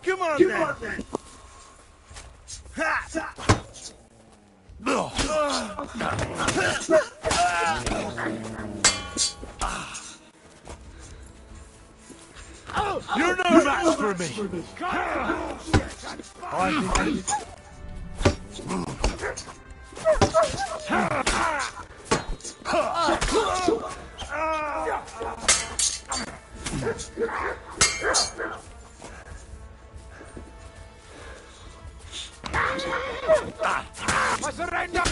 Come on then! You're no match for me! I surrender!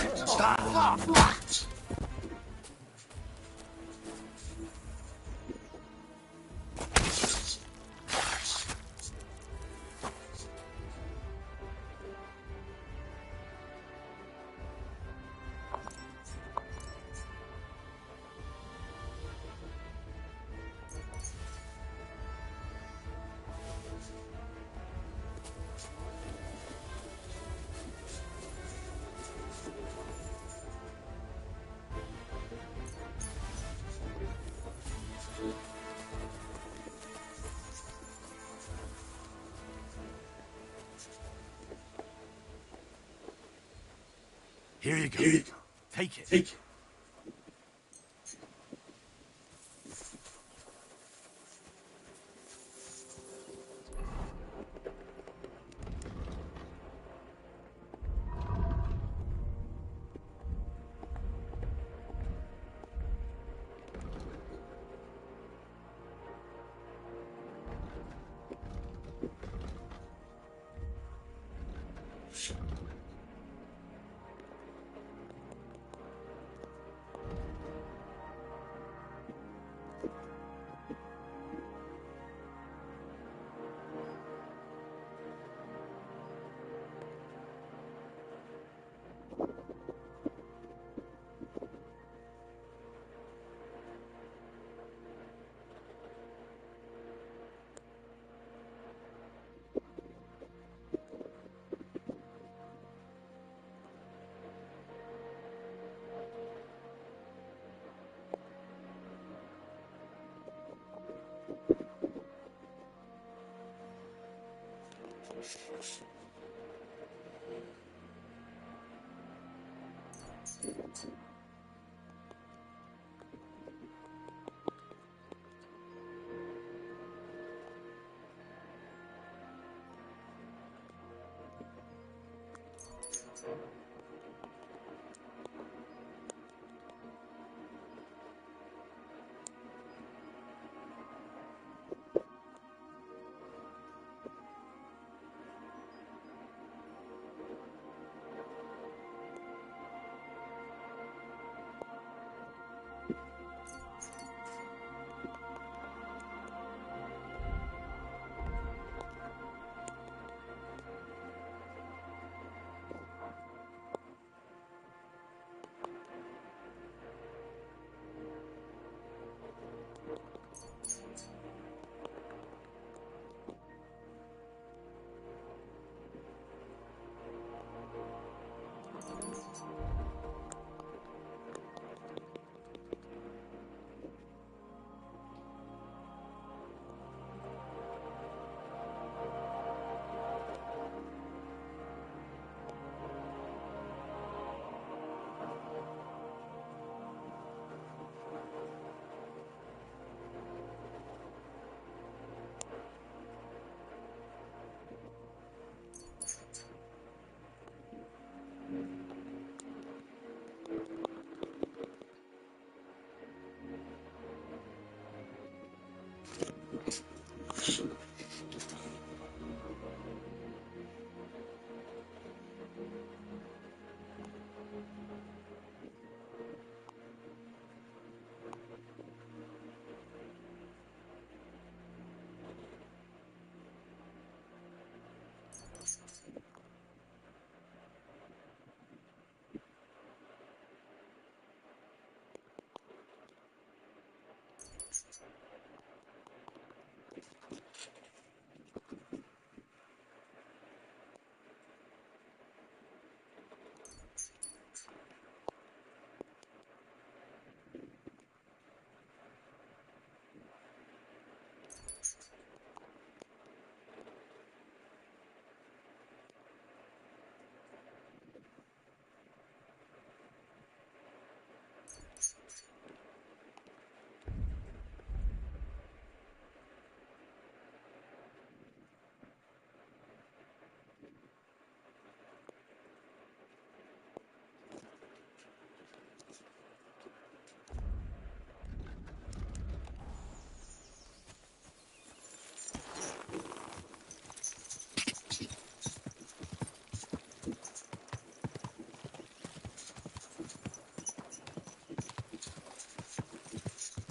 Here you go. Take it. Take it.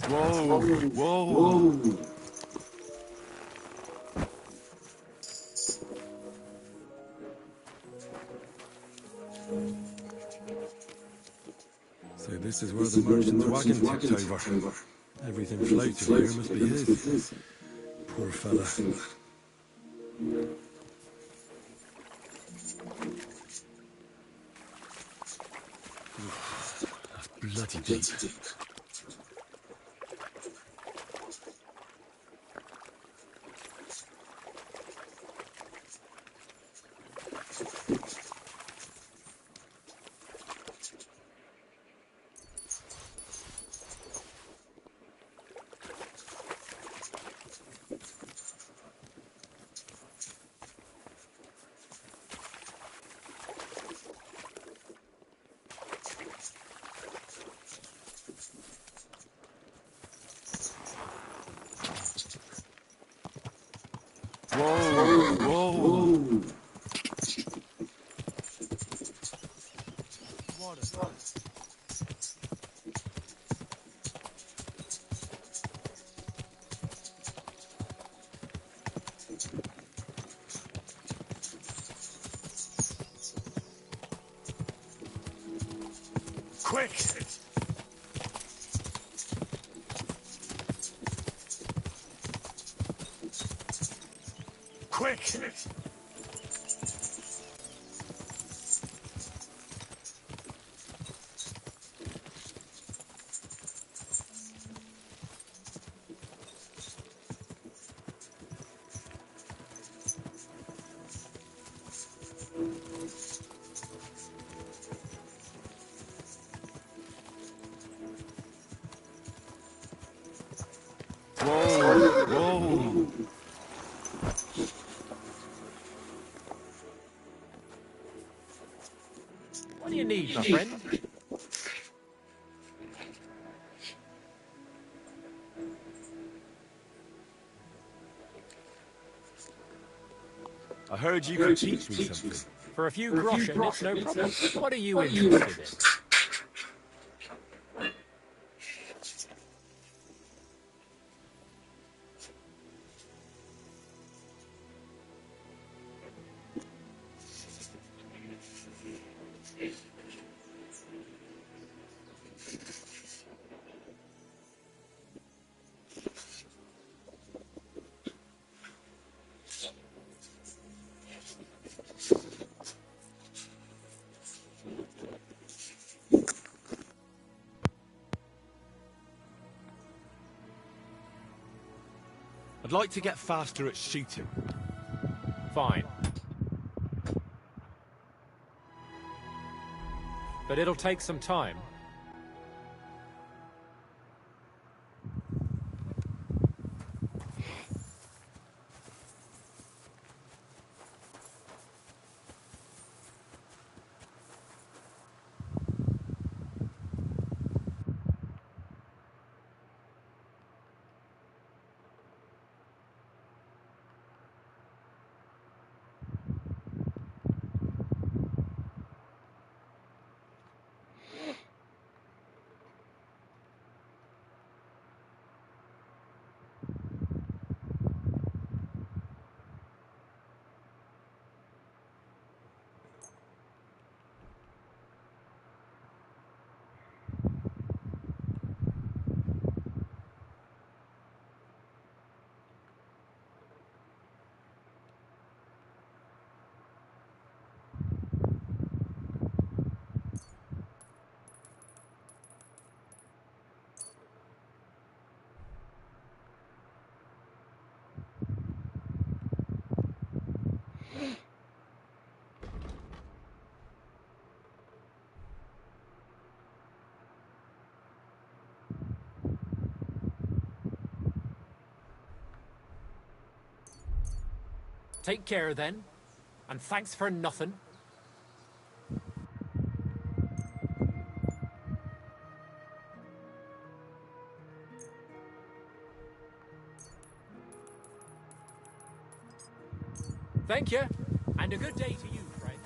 Whoa, whoa. So this is where the merchant's wagon tipped over. Everything floated here must be his. Poor fella. That's bloody deep. Whoa, whoa. Quick! Quick! Whoa, whoa. What do you need, my friend? I heard you could teach me something. For a few groschen, it's no problem. What are you interested in? I'd like to get faster at shooting. Fine. But it'll take some time. Take care then, and thanks for nothing. Thank you, and a good day to you, friend.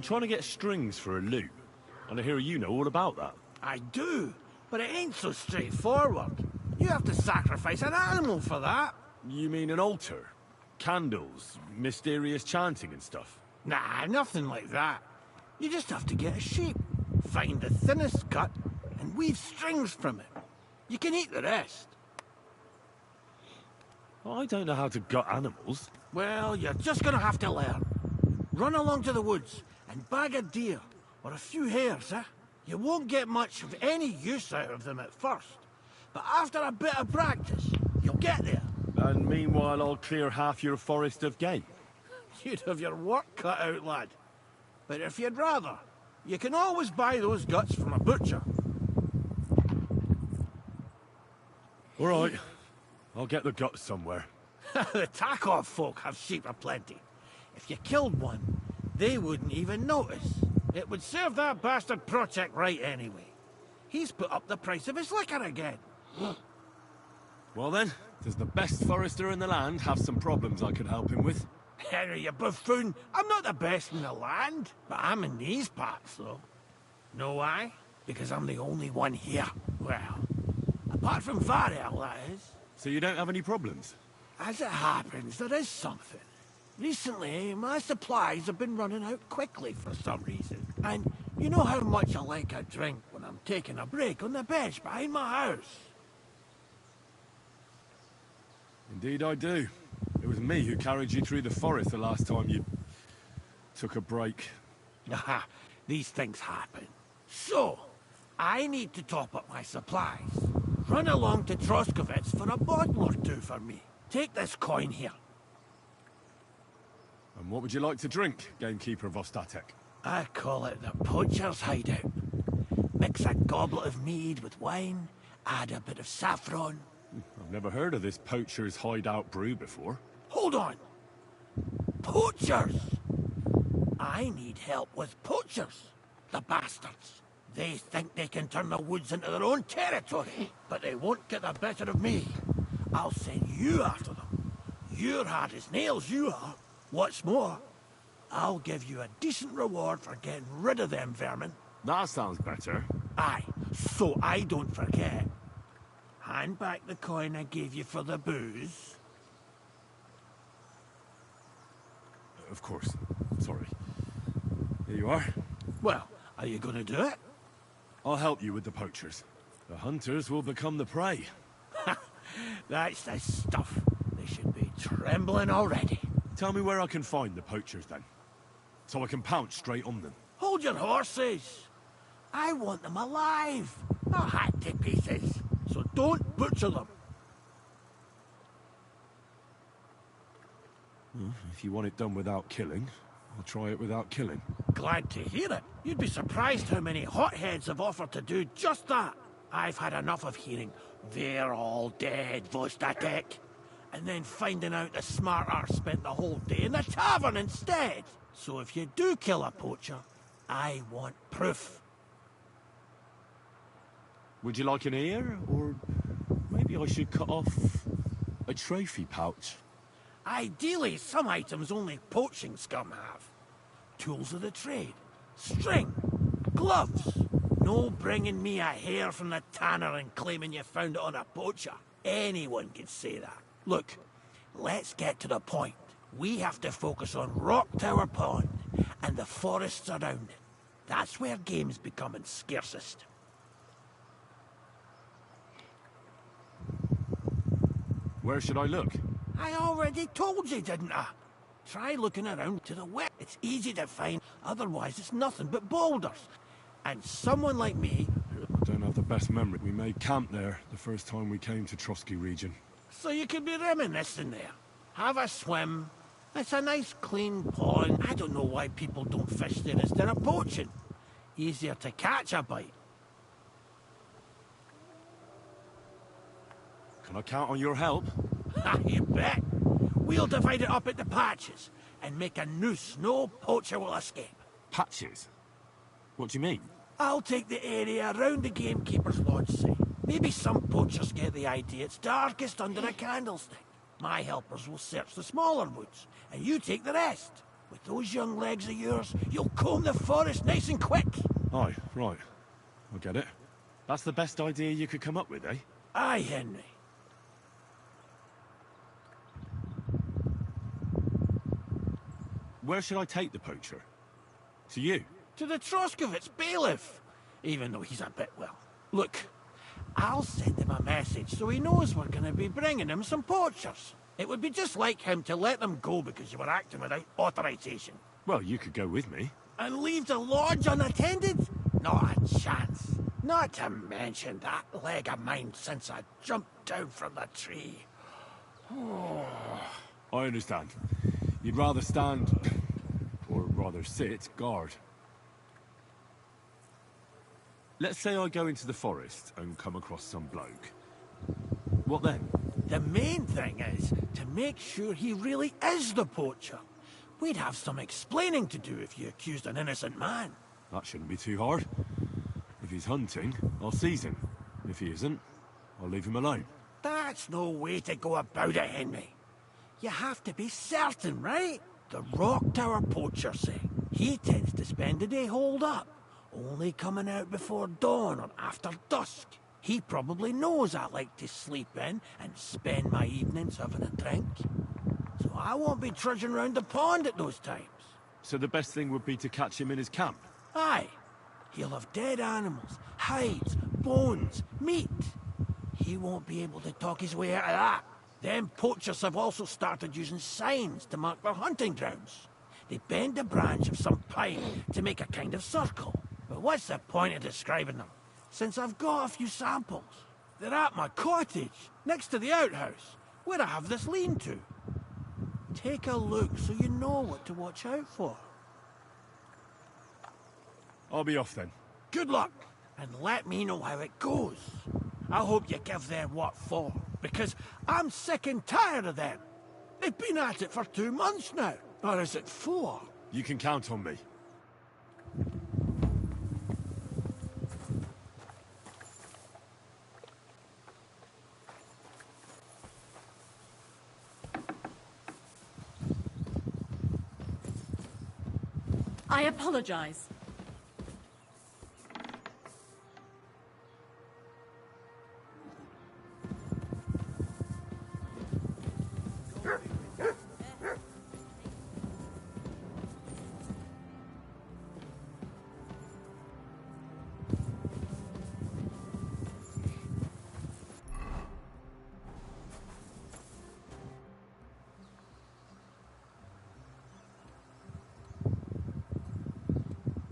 trying to get strings for a loot. And I hear you know all about that. I do, but it ain't so straightforward. You have to sacrifice an animal for that. You mean an altar? Candles, mysterious chanting and stuff? Nah, nothing like that. You just have to get a sheep, find the thinnest cut, and weave strings from it. You can eat the rest. I don't know how to gut animals. Well, you're just gonna have to learn. Run along to the woods and bag a deer, or a few hares, eh? You won't get much of any use out of them at first, but after a bit of practice, you'll get there. And meanwhile, I'll clear half your forest of game. You'd have your work cut out, lad. But if you'd rather, you can always buy those guts from a butcher. All right, I'll get the guts somewhere. The Takov folk have sheep aplenty. If you killed one, they wouldn't even notice. It would serve that bastard Project right anyway. He's put up the price of his liquor again. Well then, does the best forester in the land have some problems I could help him with? Henry, you buffoon. I'm not the best in the land, but I'm in these parts, though. Know why? Because I'm the only one here. Well, apart from Varel, that is. So you don't have any problems? As it happens, there is something. Recently, my supplies have been running out quickly for some reason. And you know how much I like a drink when I'm taking a break on the bench behind my house. Indeed I do. It was me who carried you through the forest the last time you took a break. Aha, these things happen. So, I need to top up my supplies. Run along to Troskovitz for a bottle or two for me. Take this coin here. And what would you like to drink, gamekeeper of Ostatek? I call it the poacher's hideout. Mix a goblet of mead with wine, add a bit of saffron. I've never heard of this poacher's hideout brew before. Hold on! Poachers! I need help with poachers. The bastards. They think they can turn the woods into their own territory, but they won't get the better of me. I'll send you after them. You're hard as nails, you are. What's more, I'll give you a decent reward for getting rid of them vermin. That sounds better. Aye, so I don't forget. Hand back the coin I gave you for the booze. Of course. Sorry. Here you are. Well, are you gonna do it? I'll help you with the poachers. The hunters will become the prey. That's the stuff. They should be trembling already. Tell me where I can find the poachers then, so I can pounce straight on them. Hold your horses. I want them alive, not hacked to pieces. So don't butcher them. Well, if you want it done without killing, I'll try it without killing. Glad to hear it. You'd be surprised how many hotheads have offered to do just that. I've had enough of hearing, "They're all dead, Vostatek," and then finding out the smart arse spent the whole day in the tavern instead. So if you do kill a poacher, I want proof. Would you like an ear, or maybe I should cut off a trophy pouch? Ideally, some items only poaching scum have. Tools of the trade, string, gloves. No bringing me a hair from the tanner and claiming you found it on a poacher. Anyone can say that. Look, let's get to the point. We have to focus on Rock Tower Pond and the forests around it. That's where game's becoming scarcest. Where should I look? I already told you, didn't I? Try looking around to the west. It's easy to find, otherwise it's nothing but boulders. And someone like me... I don't have the best memory. We made camp there the first time we came to Trotsky region. So you could be reminiscing there. Have a swim. It's a nice clean pond. I don't know why people don't fish there instead of poaching. Easier to catch a bite. Can I count on your help? Ha, you bet. We'll divide it up into patches and make a noose no poacher will escape. Patches? What do you mean? I'll take the area around the gamekeeper's lodge, say. Maybe some poachers get the idea it's darkest under a candlestick. My helpers will search the smaller woods, and you take the rest. With those young legs of yours, you'll comb the forest nice and quick. Aye, right. I get it. That's the best idea you could come up with, eh? Aye, Henry. Where should I take the poacher? To you? To the Troskovitz bailiff. Even though he's a bit, well... Look, I'll send him a message so he knows we're going to be bringing him some poachers. It would be just like him to let them go because you were acting without authorization. Well, you could go with me. And leave the lodge unattended? Not a chance. Not to mention that leg of mine since I jumped down from the tree. I understand. You'd rather stand, or rather sit, guard. Let's say I go into the forest and come across some bloke. What then? The main thing is to make sure he really is the poacher. We'd have some explaining to do if you accused an innocent man. That shouldn't be too hard. If he's hunting, I'll seize him. If he isn't, I'll leave him alone. That's no way to go about it, Henry. You have to be certain, right? The Rock Tower poacher, say. He tends to spend the day holed up, only coming out before dawn or after dusk. He probably knows I like to sleep in and spend my evenings having a drink. So I won't be trudging round the pond at those times. So the best thing would be to catch him in his camp? Aye. He'll have dead animals, hides, bones, meat. He won't be able to talk his way out of that. Them poachers have also started using signs to mark their hunting grounds. They bend a branch of some pine to make a kind of circle. But what's the point of describing them, since I've got a few samples? They're at my cottage, next to the outhouse, where I have this lean-to. Take a look so you know what to watch out for. I'll be off then. Good luck, and let me know how it goes. I hope you give them what for, because I'm sick and tired of them. They've been at it for 2 months now, or is it 4? You can count on me. I apologize.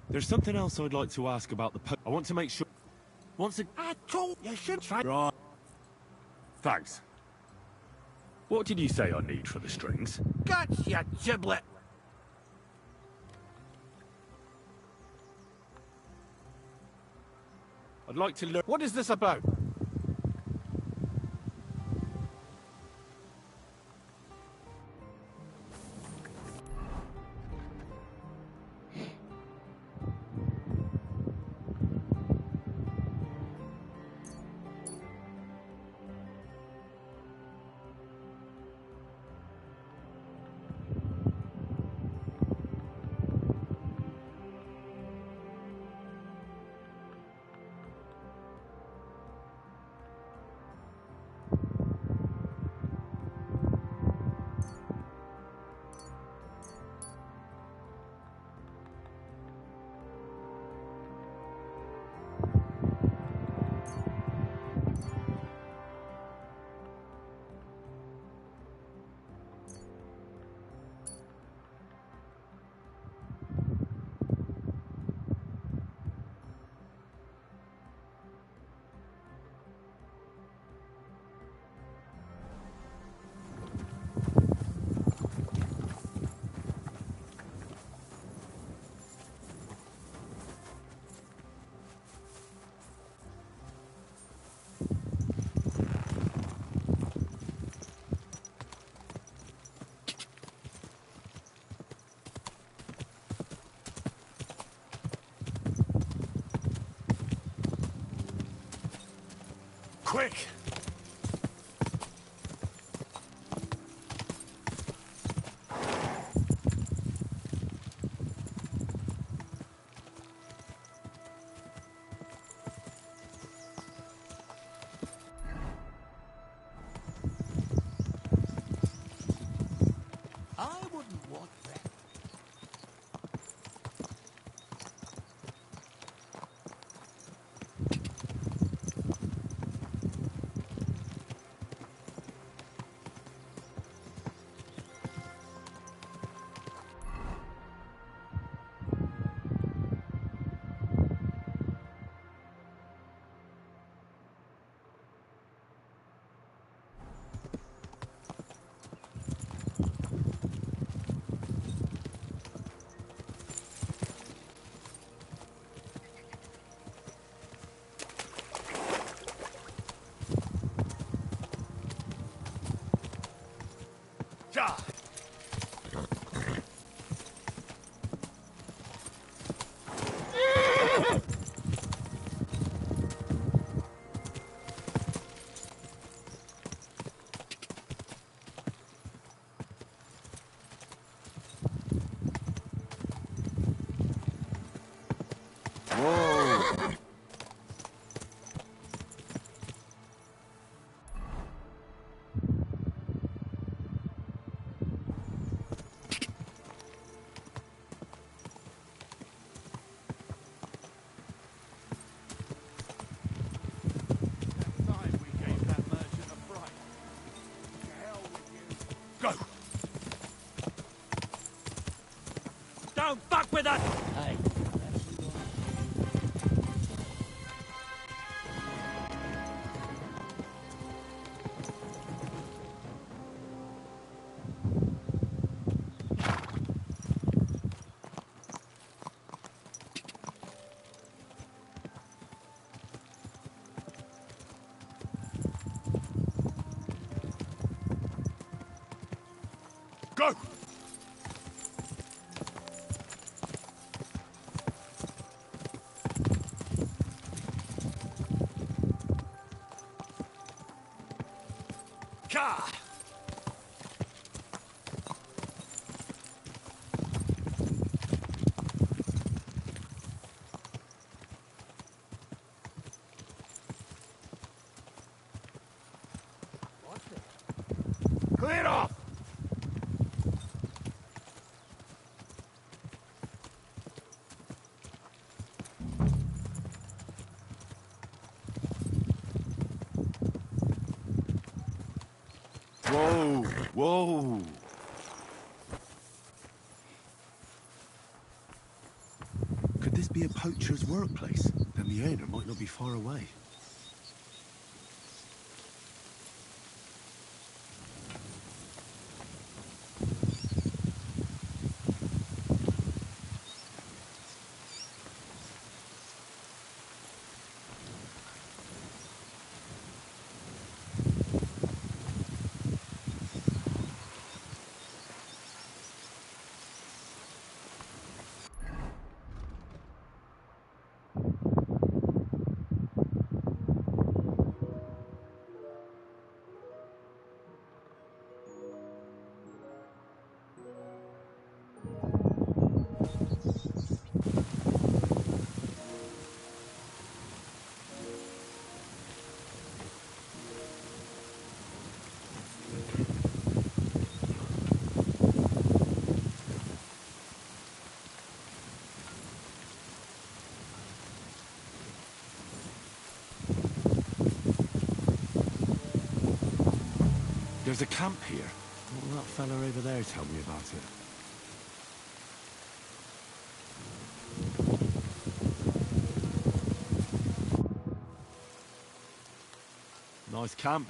There's something else I'd like to ask about the I want to make sure... I told you should try... Right. Thanks. What did you say I need for the strings? Guts, you giblet! I'd like to learn... What is this about? Quick! Ja! Whoa! Time we gave that merchant a fright. To hell with you. Go! Don't fuck with us! Hey. Go! Ka! Clear off! Whoa! Whoa! Could this be a poacher's workplace? Then the owner might not be far away. There's a camp here. What will that fella over there tell me about it? Nice camp.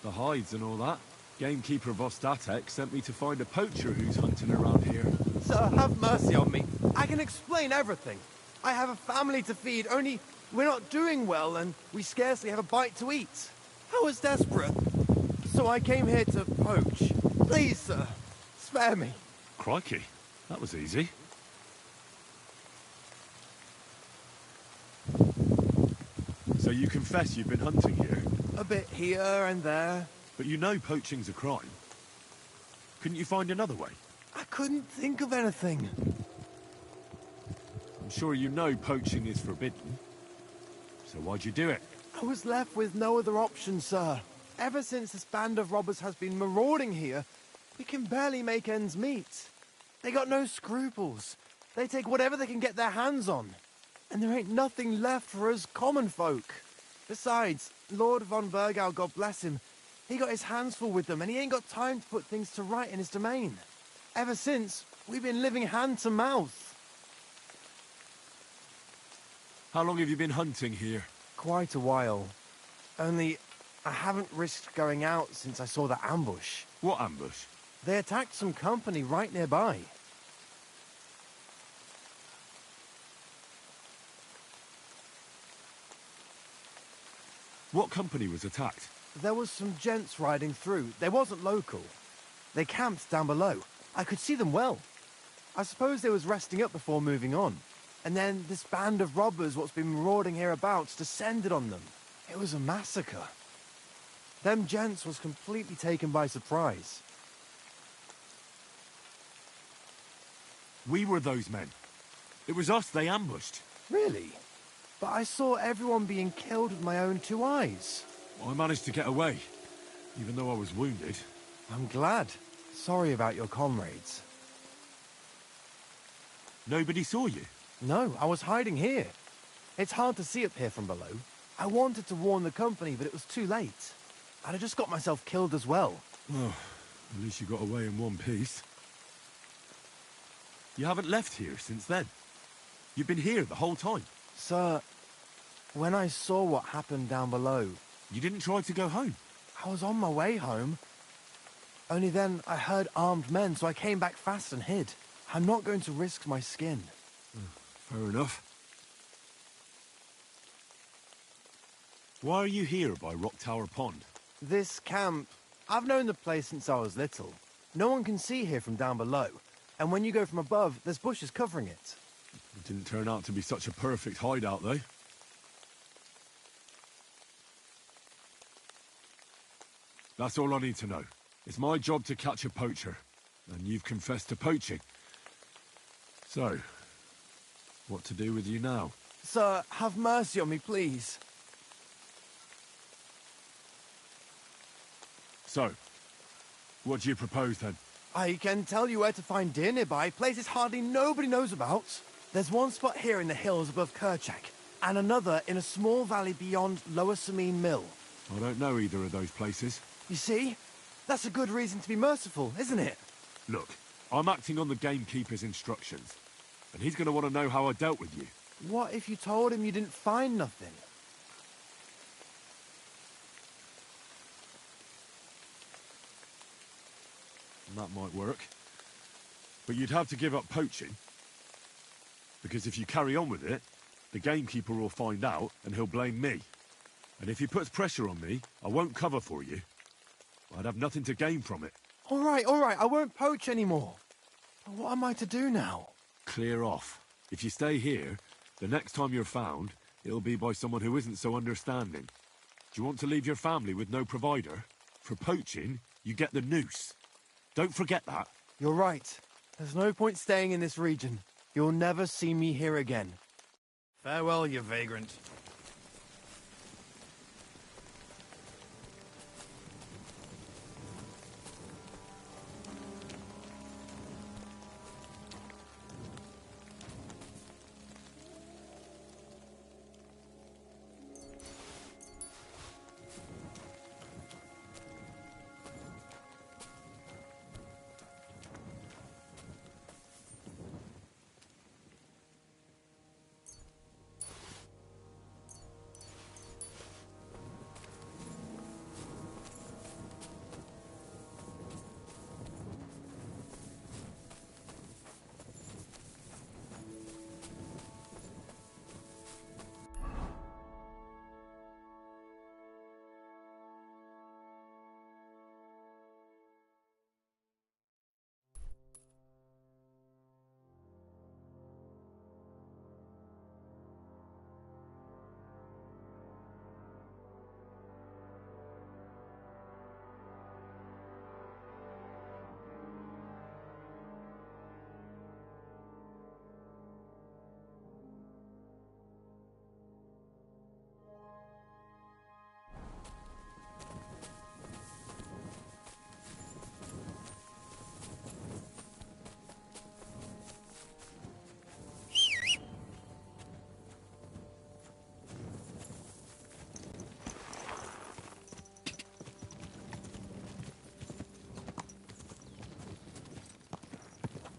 The hides and all that. Gamekeeper Vostatek sent me to find a poacher who's hunting around here. Sir, have mercy on me. I can explain everything. I have a family to feed, only we're not doing well and we scarcely have a bite to eat. I was desperate, so I came here to poach. Please, sir, spare me. Crikey, that was easy. So you confess you've been hunting here, A bit here and there. but you know poaching's a crime. Couldn't you find another way? I couldn't think of anything. I'm sure you know poaching is forbidden. So why'd you do it? I was left with no other option, sir. Ever since this band of robbers has been marauding here, we can barely make ends meet. They got no scruples. They take whatever they can get their hands on. And there ain't nothing left for us common folk. Besides, Lord von Burgau, God bless him, he got his hands full with them and he ain't got time to put things to right in his domain. Ever since, we've been living hand to mouth. How long have you been hunting here? Quite a while. Only, I haven't risked going out since I saw the ambush. What ambush? They attacked some company right nearby. What company was attacked? There was some gents riding through. They wasn't local. They camped down below. I could see them well. I suppose they was resting up before moving on. And then this band of robbers what's been marauding hereabouts descended on them. It was a massacre. Them gents was completely taken by surprise. We were those men. It was us they ambushed. Really? But I saw everyone being killed with my own 2 eyes. I managed to get away, even though I was wounded. I'm glad. Sorry about your comrades. Nobody saw you. No, I was hiding here. It's hard to see up here from below. I wanted to warn the company, but it was too late. I'd have just got myself killed as well. Oh, at least you got away in one piece. You haven't left here since then. You've been here the whole time. Sir, when I saw what happened down below, You didn't try to go home. I was on my way home. Only then I heard armed men, so I came back fast and hid. I'm not going to risk my skin. Fair enough. Why are you here by Rock Tower Pond? This camp, I've known the place since I was little. No one can see here from down below. And when you go from above, there's bushes covering it. It didn't turn out to be such a perfect hideout, though. That's all I need to know. It's my job to catch a poacher, and you've confessed to poaching. So, what to do with you now? Sir, have mercy on me, please. So, what do you propose then? I can tell you where to find deer nearby, places hardly nobody knows about. There's one spot here in the hills above Kerchak, and another in a small valley beyond Lower Sameen Mill. I don't know either of those places. You see? That's a good reason to be merciful, isn't it? Look, I'm acting on the gamekeeper's instructions, and he's going to want to know how I dealt with you. What if you told him you didn't find nothing? That might work. But you'd have to give up poaching. Because if you carry on with it, the gamekeeper will find out and he'll blame me. And if he puts pressure on me, I won't cover for you. I'd have nothing to gain from it. All right, I won't poach anymore. But what am I to do now? Clear off. If you stay here, the next time you're found, it'll be by someone who isn't so understanding. Do you want to leave your family with no provider? For poaching, you get the noose. Don't forget that. You're right. There's no point staying in this region. You'll never see me here again. Farewell, you vagrant.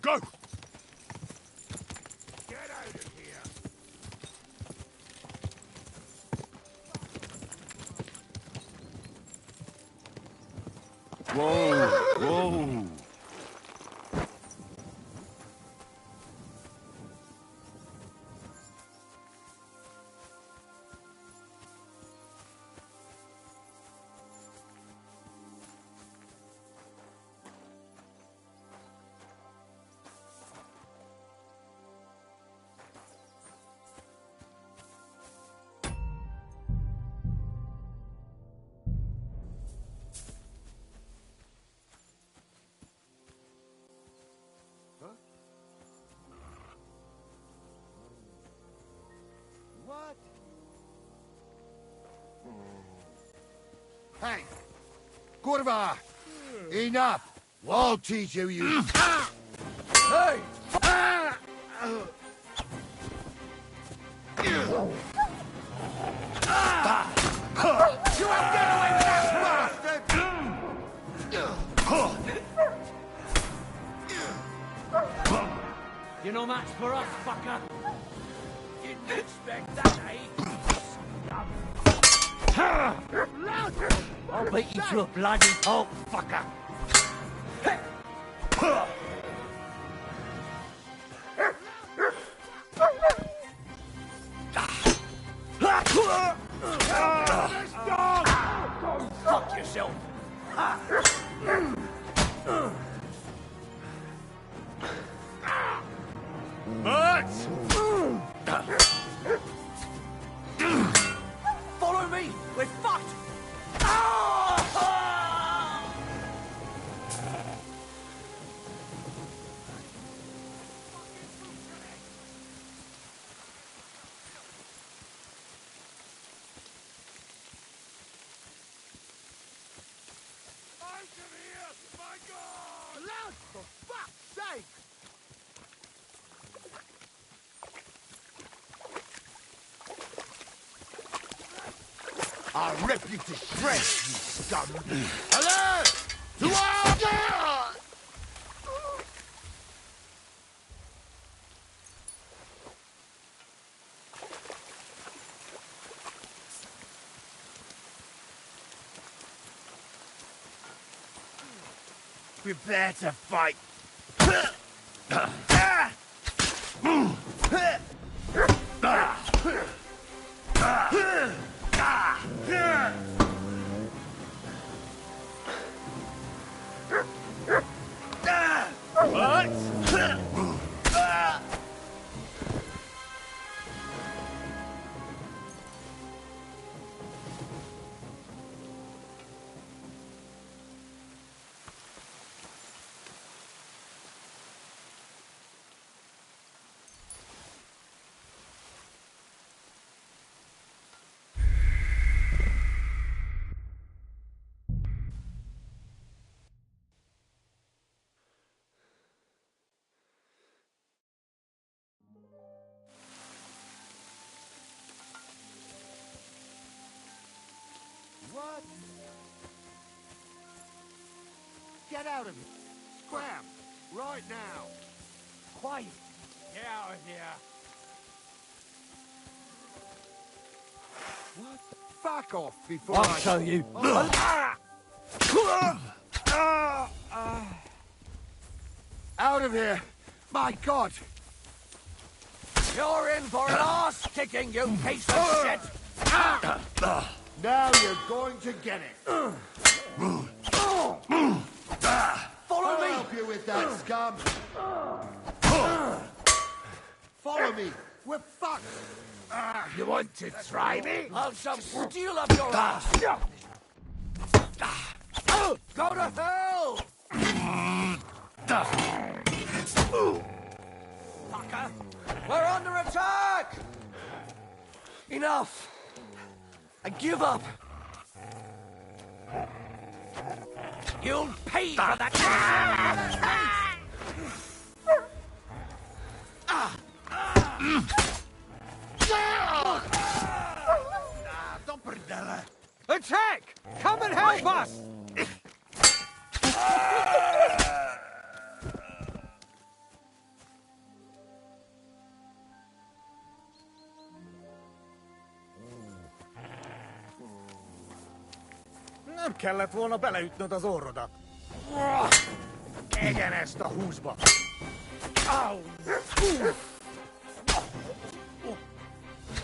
Go! Get out of here! Whoa! Whoa! Hey! Kurva! Enough! I'll teach you, you... Hey! You won't get away with that, bastard! You no match for us, fucker. Didn't expect that, eh? I'll beat you to a bloody pulp, fucker. Fuck yourself. Follow me! We're fucked! Loud, for fuck's sake! I'll rip you to shreds, you scum! Hello! To our... Prepare to fight! What? Get out of here! Scram! Right now! Quiet! Get out of here! What? Fuck off before I'll show you! Out of here! My God! You're in for an arse kicking, you piece of shit! Now you're going to get it! Follow I'll me! help you with that, scum! Follow me! We're fucked! You want to try me? I'll shove steel up your ass! Go to hell! Fucker! We're under attack! Enough! I give up! You'll pay for that! Attack! Come and help us! Nem kellett volna beleütnöd az orrodat. Egyen ezt a húsba! Au!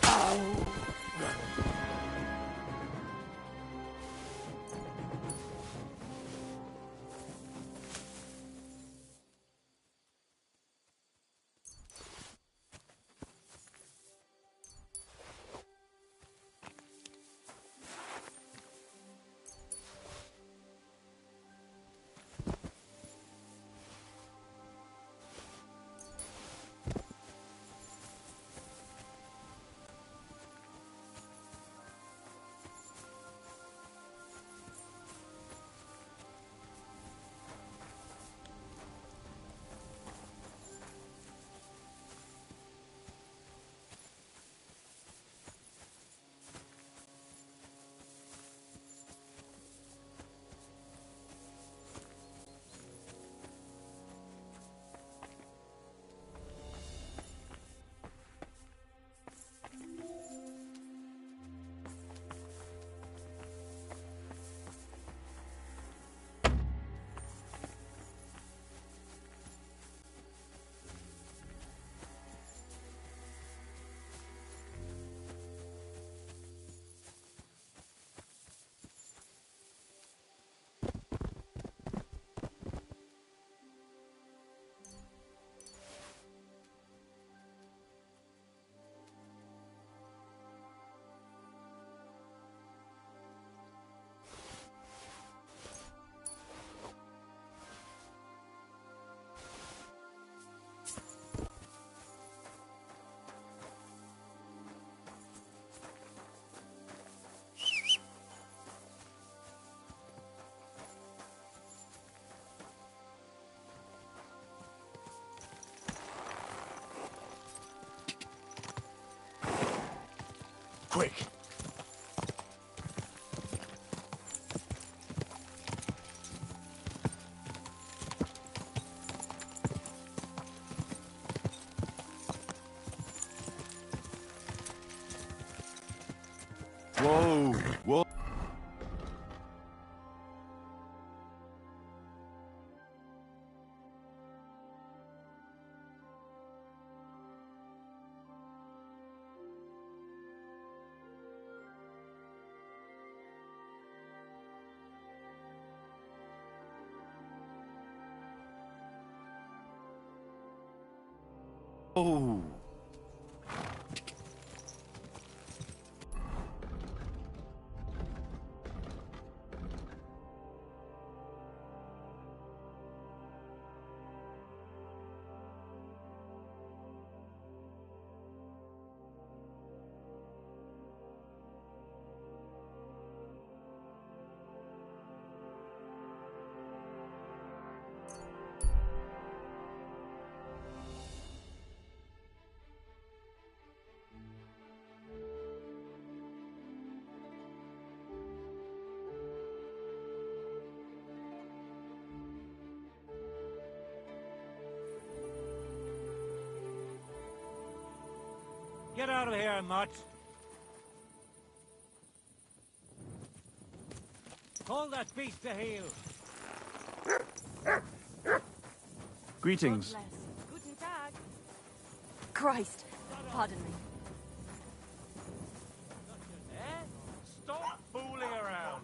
Au! quick. Whoa, whoa. Oh. Get out of here, Mutt. Call that beast to heel. Greetings. God bless. Guten Tag. Christ, pardon me. Eh? Stop fooling around.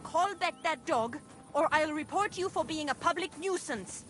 Call back that dog, or I'll report you for being a public nuisance.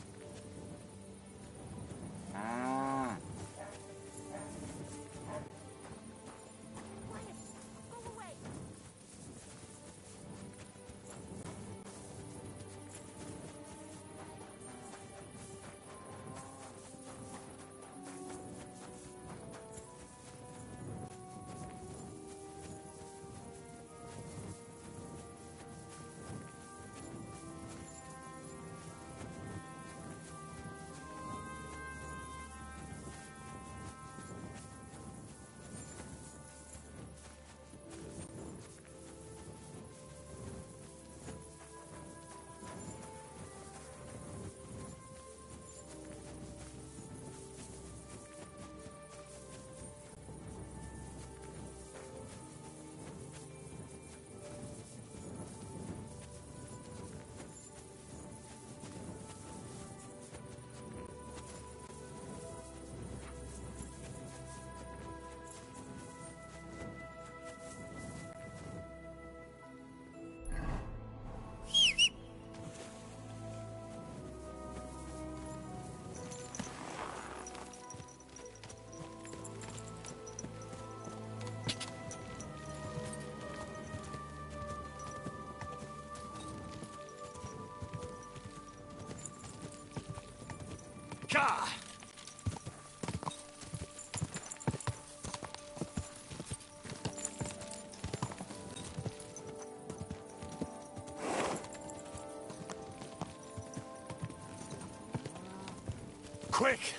Quick!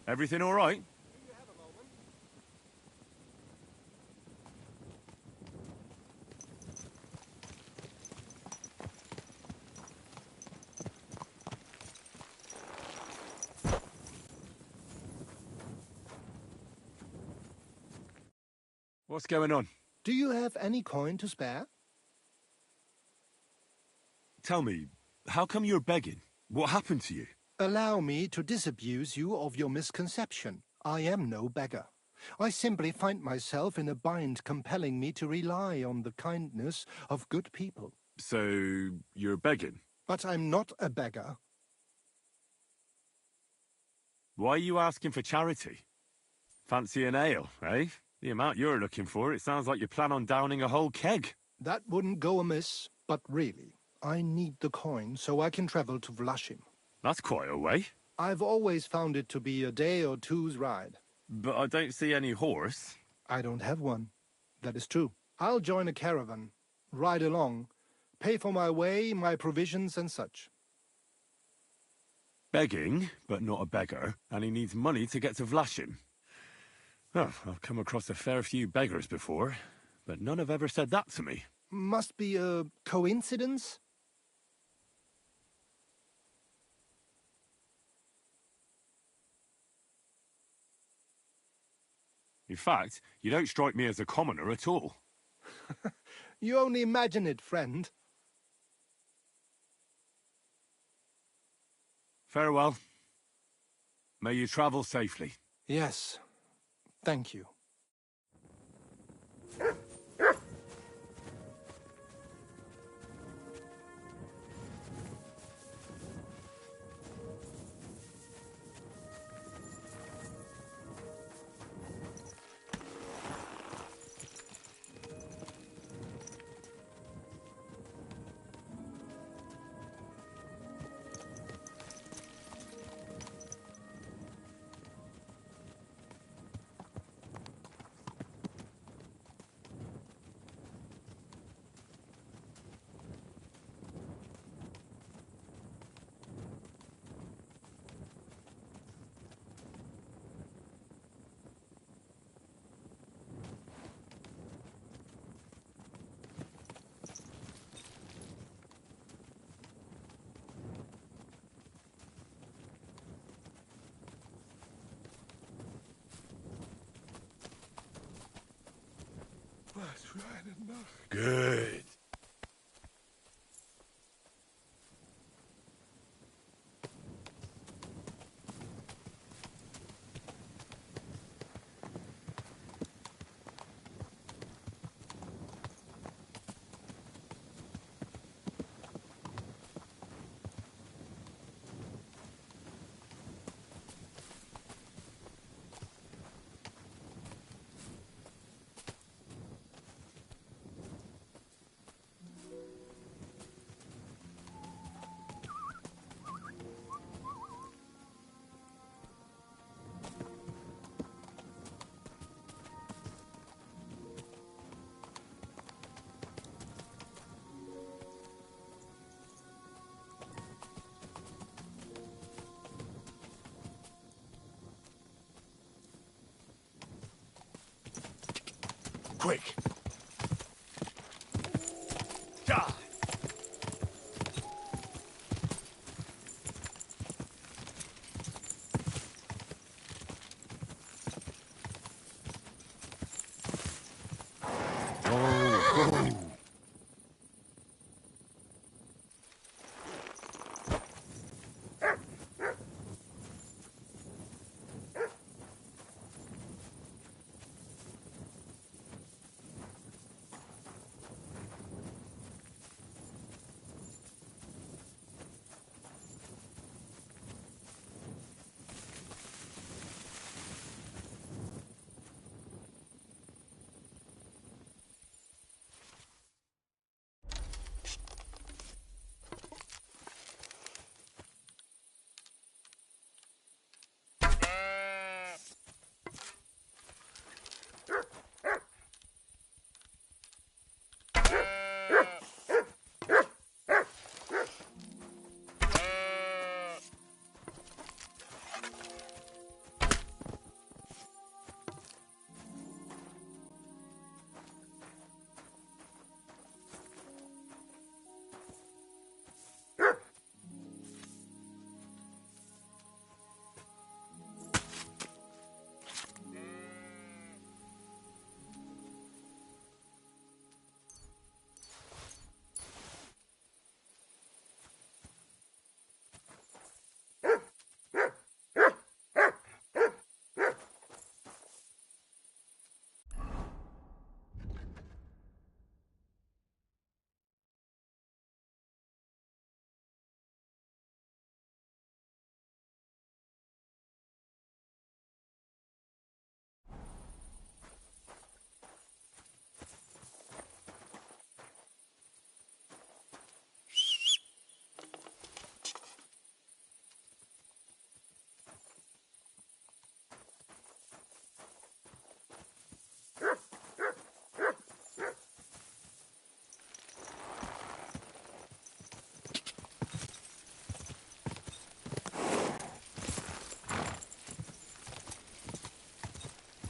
Everything all right? What's going on? Do you have any coin to spare? Tell me, how come you're begging? What happened to you? Allow me to disabuse you of your misconception. I am no beggar. I simply find myself in a bind compelling me to rely on the kindness of good people. So, you're begging? But I'm not a beggar. Why are you asking for charity? Fancy an ale, eh? The amount you're looking for, it sounds like you plan on downing a whole keg. That wouldn't go amiss, but really, I need the coin so I can travel to Vlashim. That's quite a way. I've always found it to be a day or two's ride. But I don't see any horse. I don't have one. That is true. I'll join a caravan, ride along, pay for my way, my provisions and such. Begging, but not a beggar, and he needs money to get to Vlashim. Oh, I've come across a fair few beggars before, but none have ever said that to me. Must be a coincidence? In fact, you don't strike me as a commoner at all. You only imagine it, friend. Farewell. May you travel safely. Yes. Thank you. Good. Quick! Die!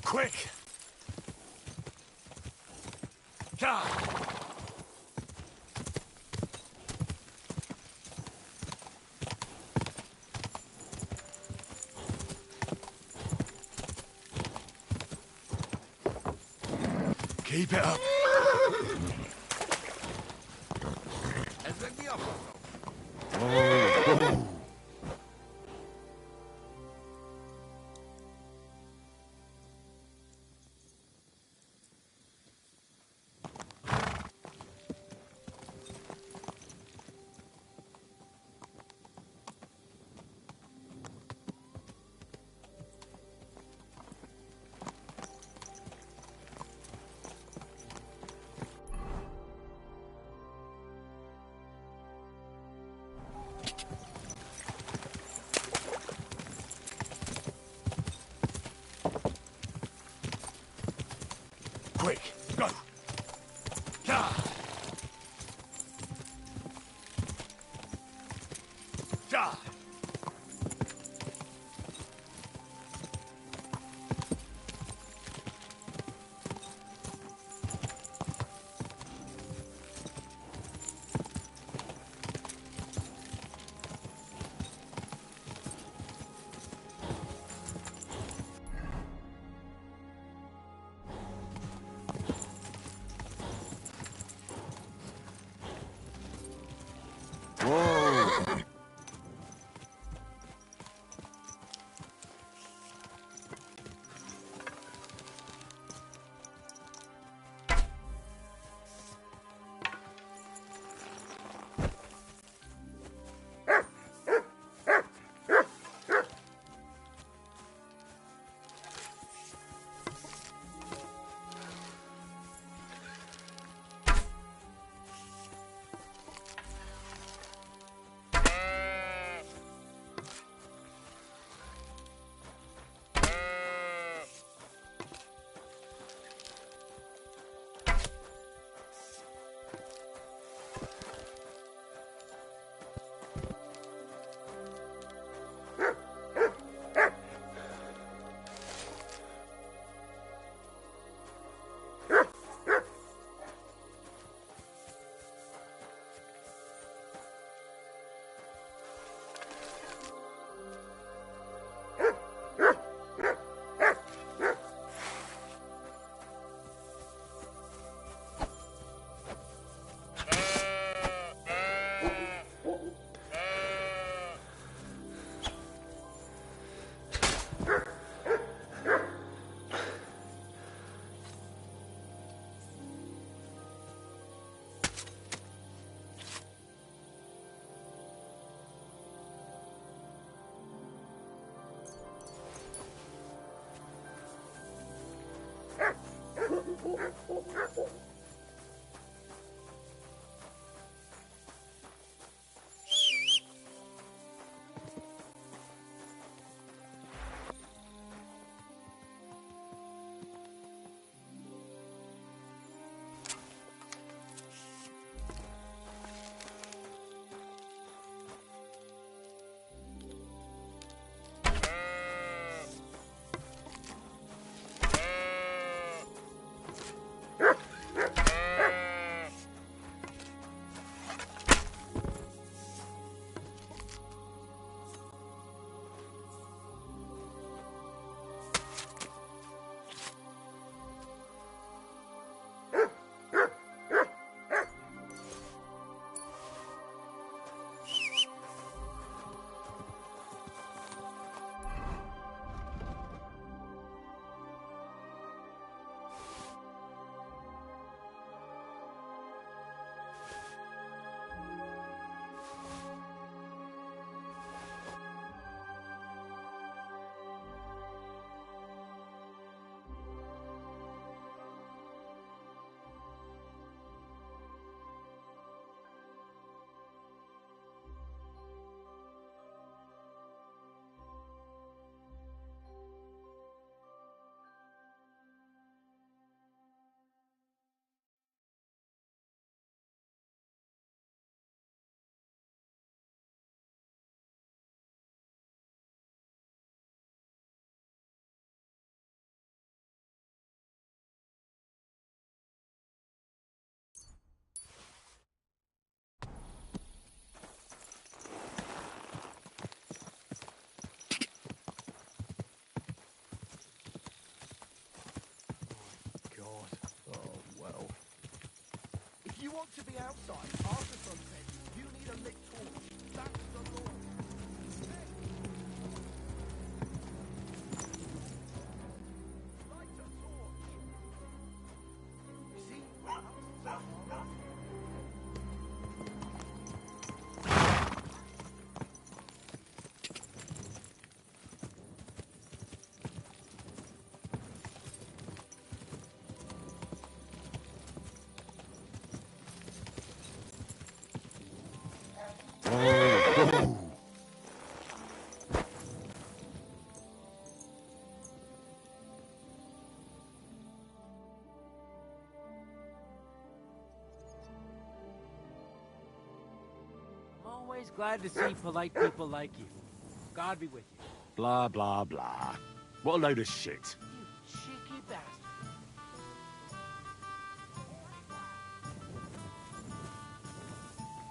Quick! God! Keep it up. Quick, go! Ja! Ja! want to be outside after sunset, you need a lit torch. That's the law. Light a torch. You see? I'm always glad to see polite people like you. God be with you. Blah, blah, blah. What a load of shit. You cheeky bastard.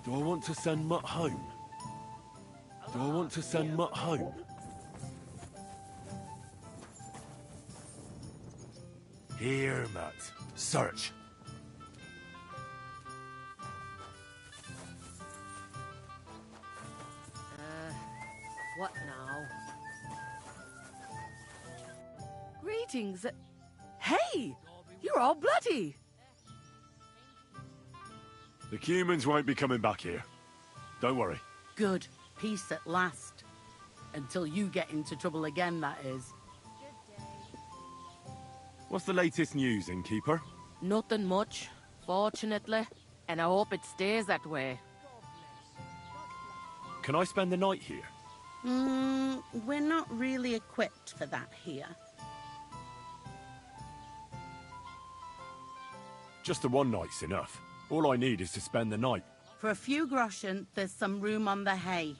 Do I want to send Mutt home? Do I want to send Mutt home? Here, Mutt. Search. What now? Greetings. Hey! You're all bloody! The humans won't be coming back here. Don't worry. Good. Peace at last. Until you get into trouble again, that is. What's the latest news, innkeeper? Nothing much, fortunately. And I hope it stays that way. Can I spend the night here? We're not really equipped for that here. Just the one night's enough. All I need is to spend the night. For a few groschen, there's some room on the hay.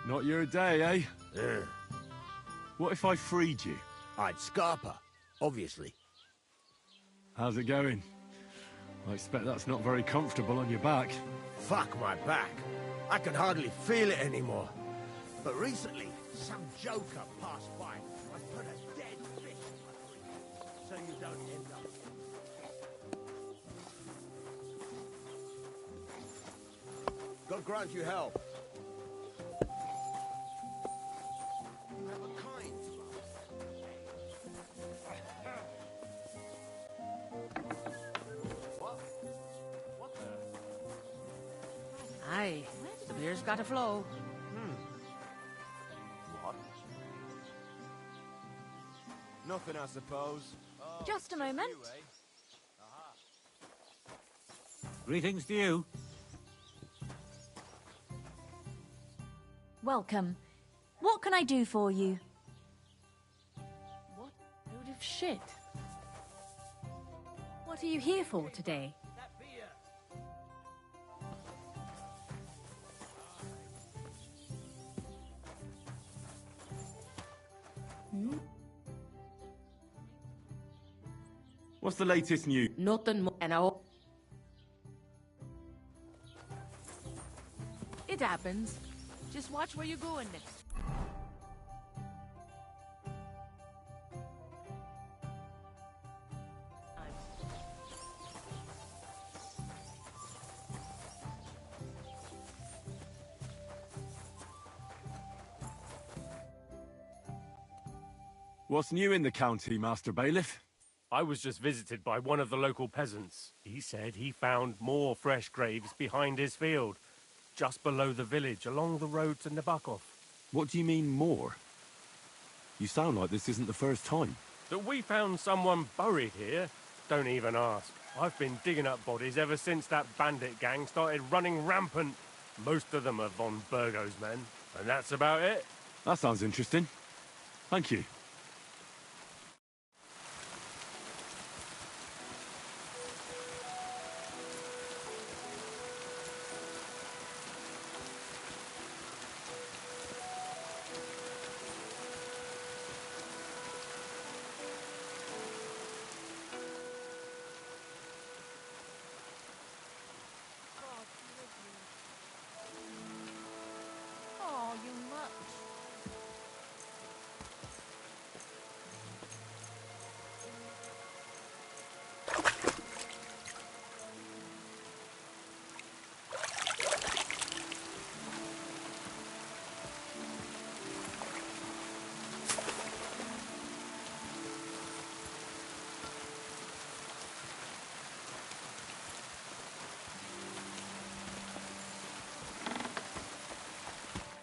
Not your day, eh? Yeah. What if I freed you? I'd Scarpa, obviously. How's it going? I expect that's not very comfortable on your back. Fuck my back. I can hardly feel it anymore. But recently, some joker passed by and put a dead fish in my drink, so you don't end up. God grant you help. You have a kind to Aye, the beer's got to flow. What? Nothing, I suppose. Just a moment. Greetings to you. Welcome. What can I do for you? What load of shit. What are you here for today? What's the latest news? Nothing more. And I hope it happens. Just watch where you're going next. What's new in the county, Master Bailiff? I was just visited by one of the local peasants. He said he found more fresh graves behind his field, just below the village, along the road to Nabokov. What do you mean, more? You sound like this isn't the first time. That we found someone buried here? Don't even ask. I've been digging up bodies ever since that bandit gang started running rampant. Most of them are von Burgo's men, and that's about it. That sounds interesting. Thank you.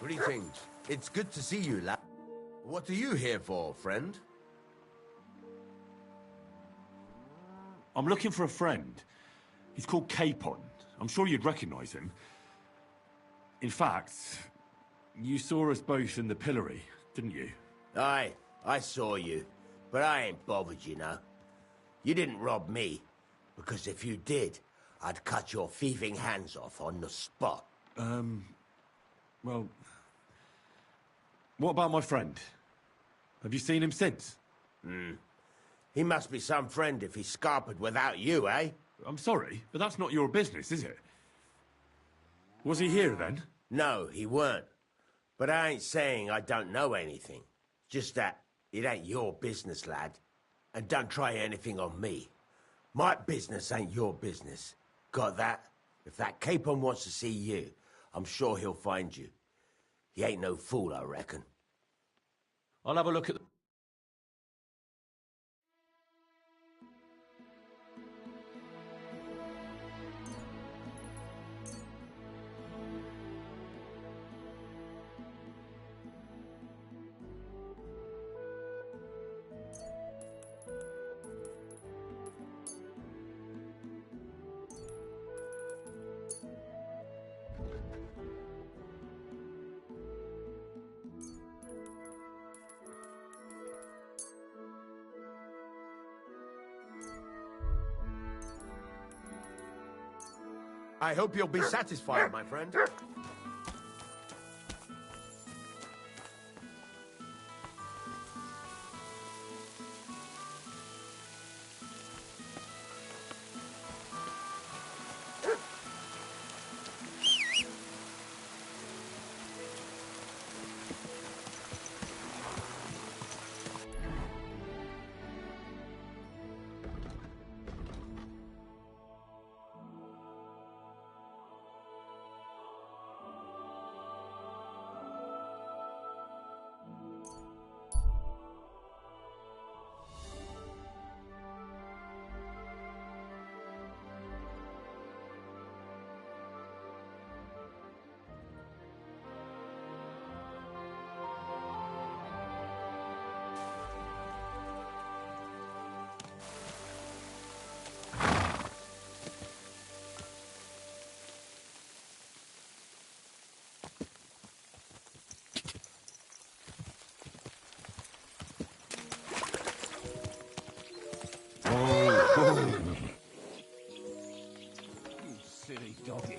Greetings. It's good to see you, lad. What are you here for, friend? I'm looking for a friend. He's called Capon. I'm sure you'd recognize him. In fact, you saw us both in the pillory, didn't you? Aye, I saw you. But I ain't bothered, you know. You didn't rob me. Because if you did, I'd cut your thieving hands off on the spot. Well... What about my friend? Have you seen him since? He must be some friend if he's scarpered without you, eh? I'm sorry, but that's not your business, is it? Was he here, then? No, he weren't. But I ain't saying I don't know anything. Just that it ain't your business, lad. And don't try anything on me. My business ain't your business. Got that? If that Capon wants to see you, I'm sure he'll find you. He ain't no fool, I reckon. I'll have a look at... I hope you'll be satisfied, my friend. You silly doggy.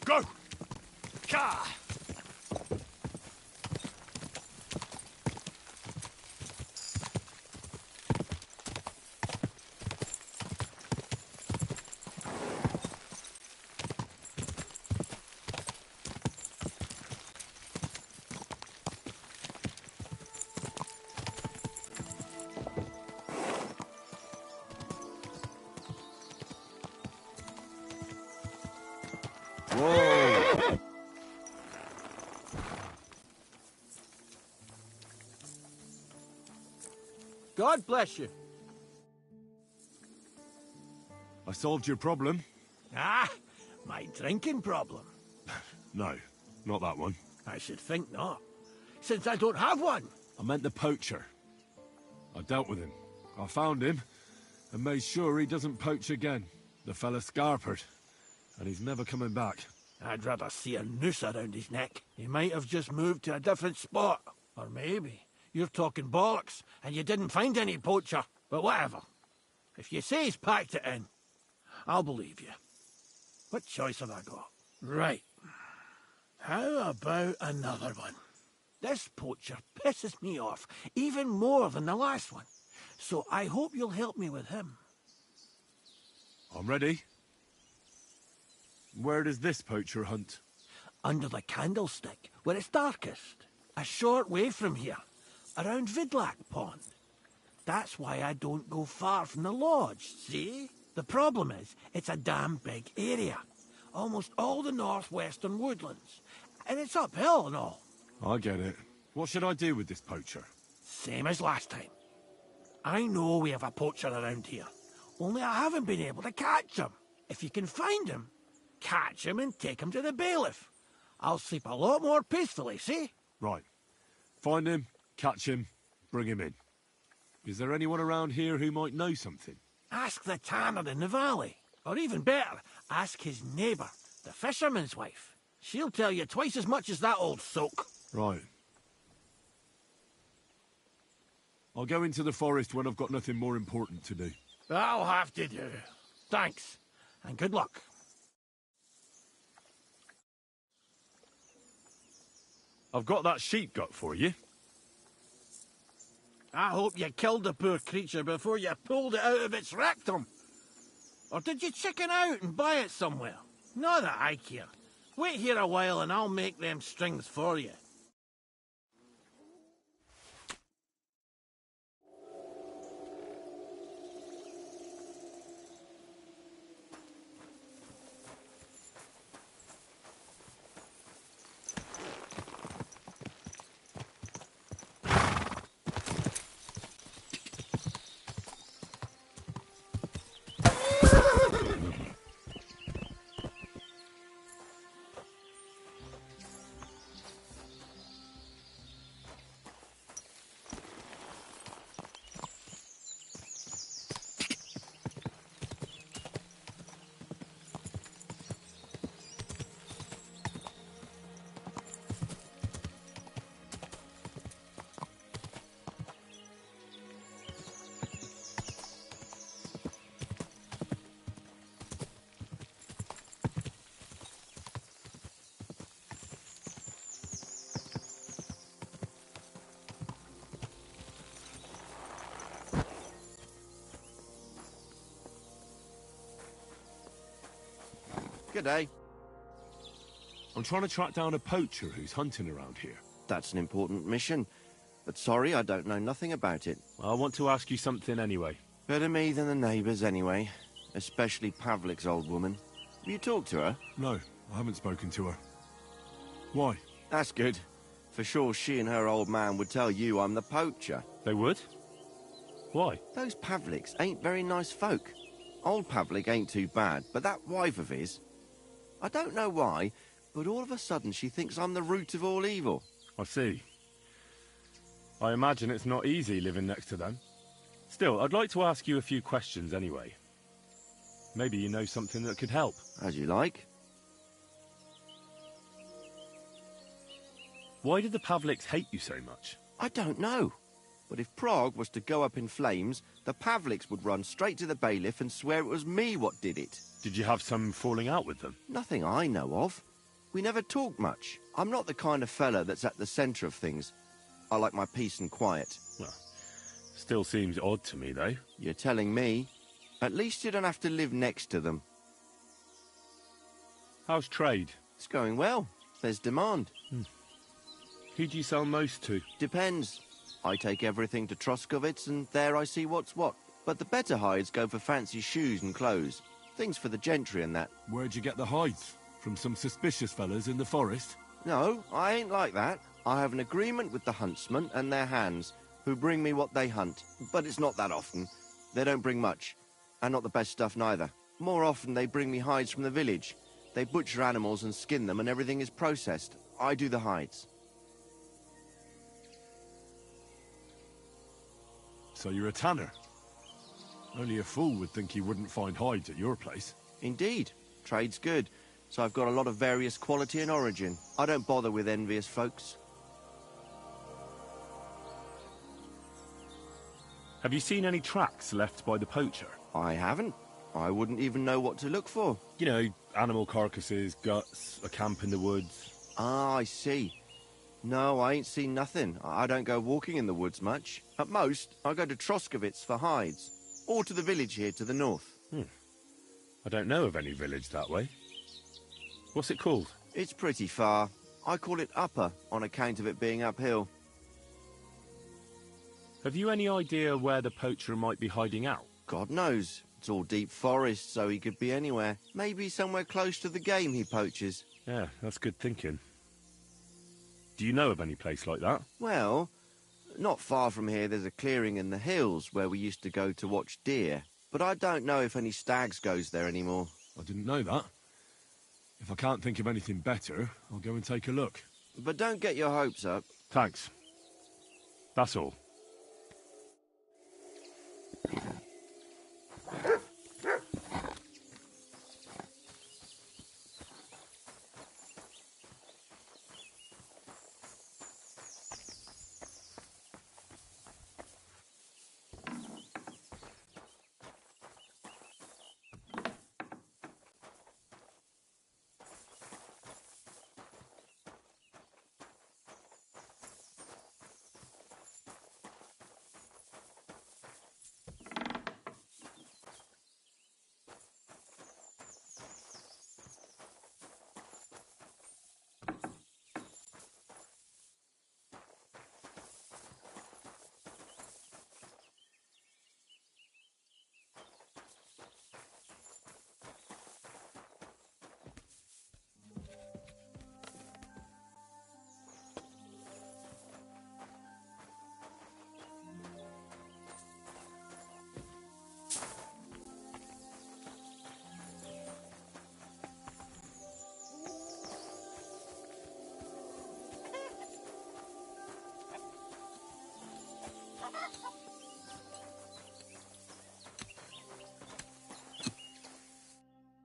Go! Ka! Whoa! God bless you. I solved your problem. Ah, my drinking problem. No, not that one. I should think not, since I don't have one. I meant the poacher. I dealt with him. I found him and made sure he doesn't poach again. The fella scarpered, and he's never coming back. I'd rather see a noose around his neck. He might have just moved to a different spot. Or maybe you're talking bollocks and you didn't find any poacher. But whatever. If you say he's packed it in, I'll believe you. What choice have I got? Right. How about another one? This poacher pisses me off even more than the last one. So I hope you'll help me with him. I'm ready. Where does this poacher hunt? Under the candlestick, where it's darkest. A short way from here, around Vidlac Pond. That's why I don't go far from the lodge, see? The problem is, it's a damn big area. Almost all the northwestern woodlands. and it's uphill and all. I get it. What should I do with this poacher? Same as last time. I know we have a poacher around here, only I haven't been able to catch him. If you can find him, catch him and take him to the bailiff. I'll sleep a lot more peacefully, see? Right. Find him, catch him, bring him in. Is there anyone around here who might know something? Ask the tanner in the valley. Or even better, ask his neighbour, the fisherman's wife. She'll tell you twice as much as that old soak. Right. I'll go into the forest when I've got nothing more important to do. That'll have to do. Thanks, and good luck. I've got that sheep gut for you. I hope you killed the poor creature before you pulled it out of its rectum. Or did you chicken out and buy it somewhere? Not that I care. Wait here a while and I'll make them strings for you. G'day. I'm trying to track down a poacher who's hunting around here. That's an important mission. But sorry, I don't know nothing about it. I want to ask you something anyway. Better me than the neighbours anyway. Especially Pavlik's old woman. Have you talked to her? No, I haven't spoken to her. Why? That's good. For sure she and her old man would tell you I'm the poacher. They would? Why? Those Pavliks ain't very nice folk. Old Pavlik ain't too bad, but that wife of his... I don't know why, but all of a sudden she thinks I'm the root of all evil. I see. I imagine it's not easy living next to them. Still, I'd like to ask you a few questions anyway. Maybe you know something that could help. As you like. Why did the Pavliks hate you so much? I don't know. But if Prague was to go up in flames, the Pavliks would run straight to the bailiff and swear it was me what did it. Did you have some falling out with them? Nothing I know of. We never talk much. I'm not the kind of fella that's at the centre of things. I like my peace and quiet. Well, still seems odd to me, though. You're telling me. At least you don't have to live next to them. How's trade? It's going well. There's demand. Who do you sell most to? Depends. I take everything to Troskovitz, and there I see what's what. But the better hides go for fancy shoes and clothes. Things for the gentry and that. Where'd you get the hides? From some suspicious fellas in the forest? No, I ain't like that. I have an agreement with the huntsmen and their hands, who bring me what they hunt. But it's not that often. They don't bring much. And not the best stuff neither. More often they bring me hides from the village. They butcher animals and skin them, and everything is processed. I do the hides. So you're a tanner? Only a fool would think you wouldn't find hides at your place. Indeed. Trade's good. So I've got a lot of various quality and origin. I don't bother with envious folks. Have you seen any tracks left by the poacher? I haven't. I wouldn't even know what to look for. You know, animal carcasses, guts, a camp in the woods. Ah, I see. No, I ain't seen nothing. I don't go walking in the woods much. At most, I go to Troskovitz for hides. Or to the village here to the north. I don't know of any village that way. What's it called? It's pretty far. I call it Upper, on account of it being uphill. Have you any idea where the poacher might be hiding out? God knows. It's all deep forest, so he could be anywhere. Maybe somewhere close to the game he poaches. Yeah, that's good thinking. Do you know of any place like that? Well, not far from here there's a clearing in the hills where we used to go to watch deer. But I don't know if any stags goes there anymore. I didn't know that. If I can't think of anything better, I'll go and take a look. But don't get your hopes up. Thanks. That's all.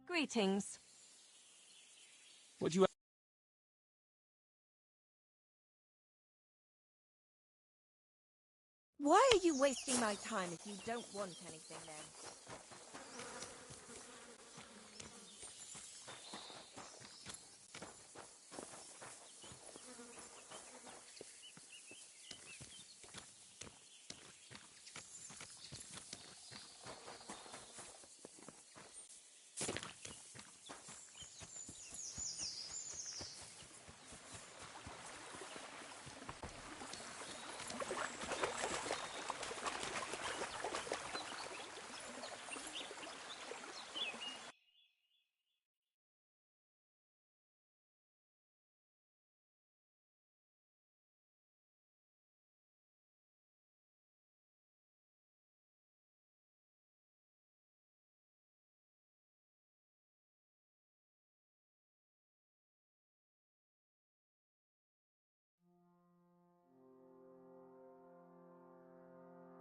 Greetings. What do you... Why are you wasting my time if you don't want anything then?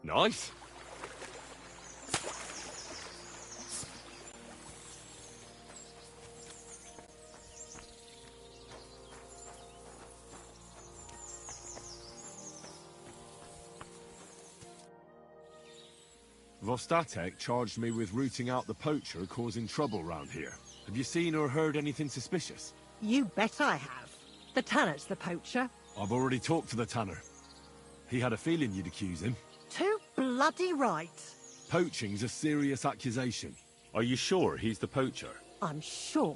Nice. Vostatek charged me with rooting out the poacher causing trouble round here. Have you seen or heard anything suspicious? You bet I have. The Tanner's the poacher. I've already talked to the Tanner. He had a feeling you'd accuse him. Too bloody right. Poaching's a serious accusation. Are you sure he's the poacher? I'm sure.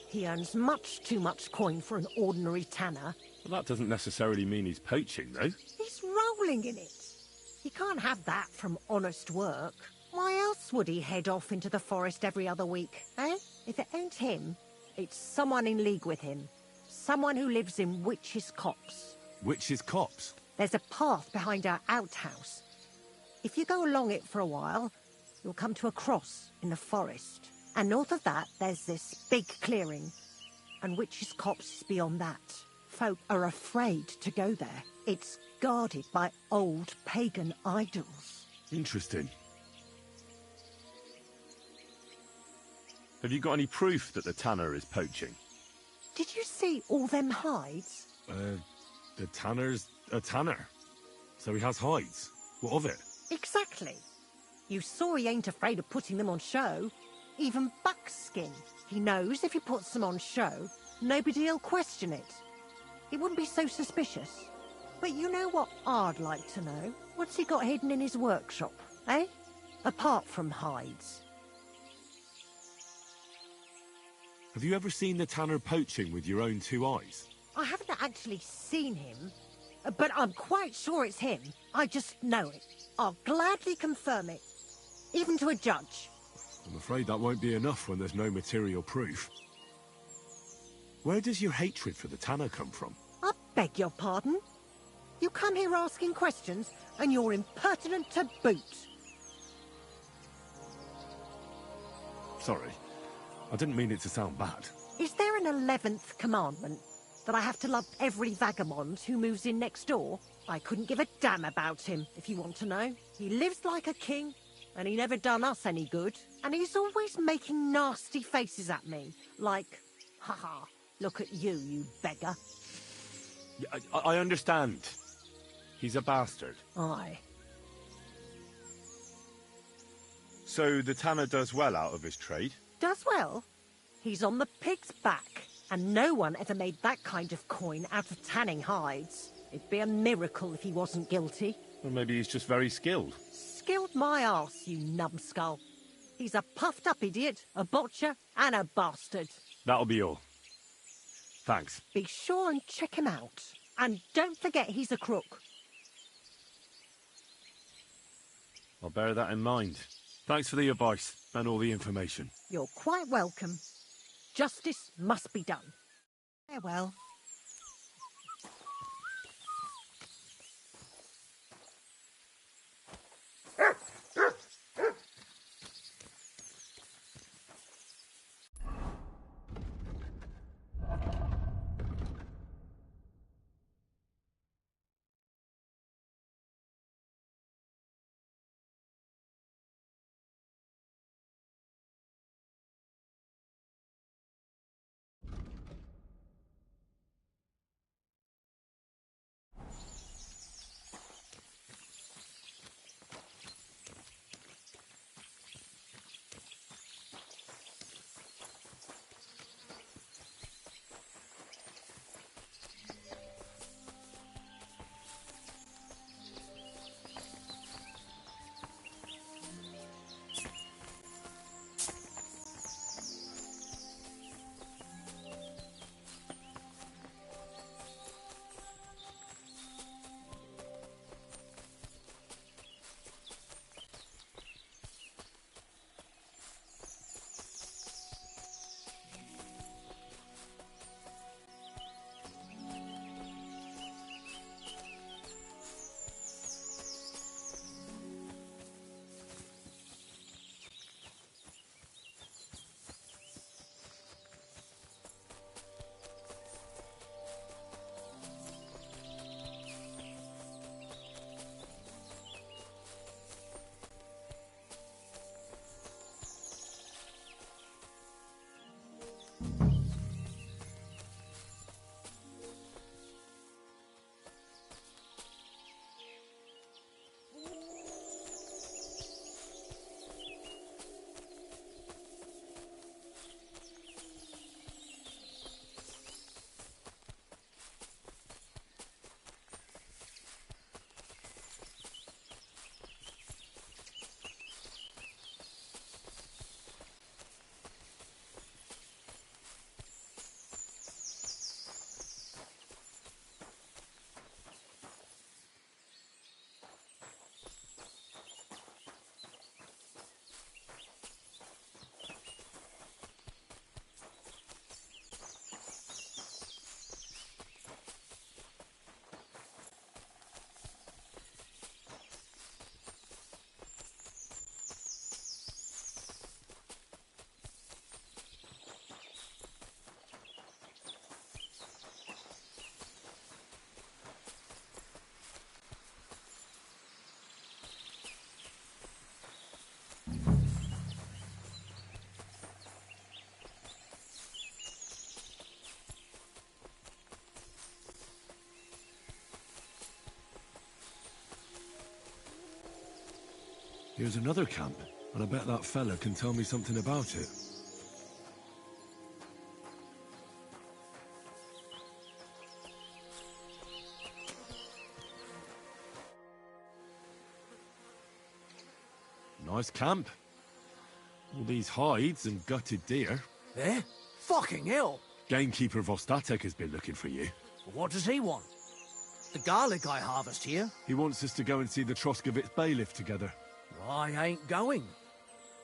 He earns much too much coin for an ordinary tanner. Well, that doesn't necessarily mean he's poaching, though. He's rolling in it. He can't have that from honest work. Why else would he head off into the forest every other week, eh? If it ain't him, it's someone in league with him. Someone who lives in Witch's Copse. Witch's Copse? There's a path behind our outhouse. If you go along it for a while, you'll come to a cross in the forest. And north of that, there's this big clearing. And Witch's Copse is beyond that. Folk are afraid to go there. It's guarded by old pagan idols. Interesting. Have you got any proof that the Tanner is poaching? Did you see all them hides? The Tanner's a Tanner. So he has hides. What of it? Exactly. You saw he ain't afraid of putting them on show. Even buckskin. He knows if he puts them on show, nobody'll question it. He wouldn't be so suspicious. But you know what I'd like to know? What's he got hidden in his workshop, eh? Apart from hides. Have you ever seen the Tanner poaching with your own two eyes? I haven't actually seen him, but I'm quite sure it's him. I just know it. I'll gladly confirm it, even to a judge. I'm afraid that won't be enough when there's no material proof. Where does your hatred for the Tanner come from? I beg your pardon? You come here asking questions, and you're impertinent to boot. Sorry. I didn't mean it to sound bad. Is there an 11th commandment? That I have to love every vagabond who moves in next door? I couldn't give a damn about him, if you want to know. He lives like a king, and he never done us any good. And he's always making nasty faces at me, like, haha, look at you, you beggar. Yeah, I understand. He's a bastard. Aye. So the tanner does well out of his trade? Does well. He's on the pig's back, and no one ever made that kind of coin out of tanning hides. It'd be a miracle if he wasn't guilty. Or maybe he's just very skilled. Skilled my arse, you numbskull. He's a puffed-up idiot, a botcher, and a bastard. That'll be all. Thanks. Be sure and check him out. And don't forget he's a crook. I'll bear that in mind. Thanks for the advice and all the information. You're quite welcome. Justice must be done. Farewell. Here's another camp, and I bet that fella can tell me something about it. Nice camp. All these hides and gutted deer. Eh? Fucking hell! Gamekeeper Vostatek has been looking for you. What does he want? The garlic I harvest here? He wants us to go and see the Troskovitz bailiff together. I ain't going.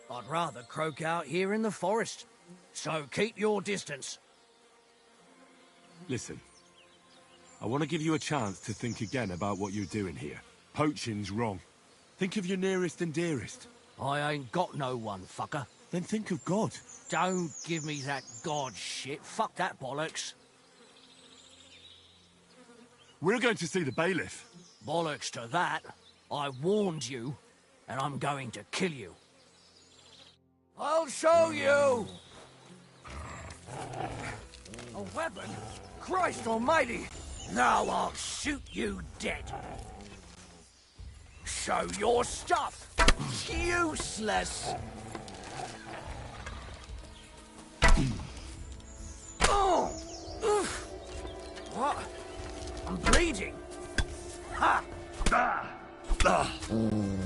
I'd rather croak out here in the forest. So keep your distance. Listen, I want to give you a chance to think again about what you're doing here. Poaching's wrong. Think of your nearest and dearest. I ain't got no one, fucker. Then think of God. Don't give me that God shit. Fuck that bollocks. We're going to see the bailiff. Bollocks to that. I warned you, and I'm going to kill you. I'll show you! A weapon? Christ almighty! Now I'll shoot you dead. Show your stuff. Useless. Oh! Oof. What? I'm bleeding. Ha!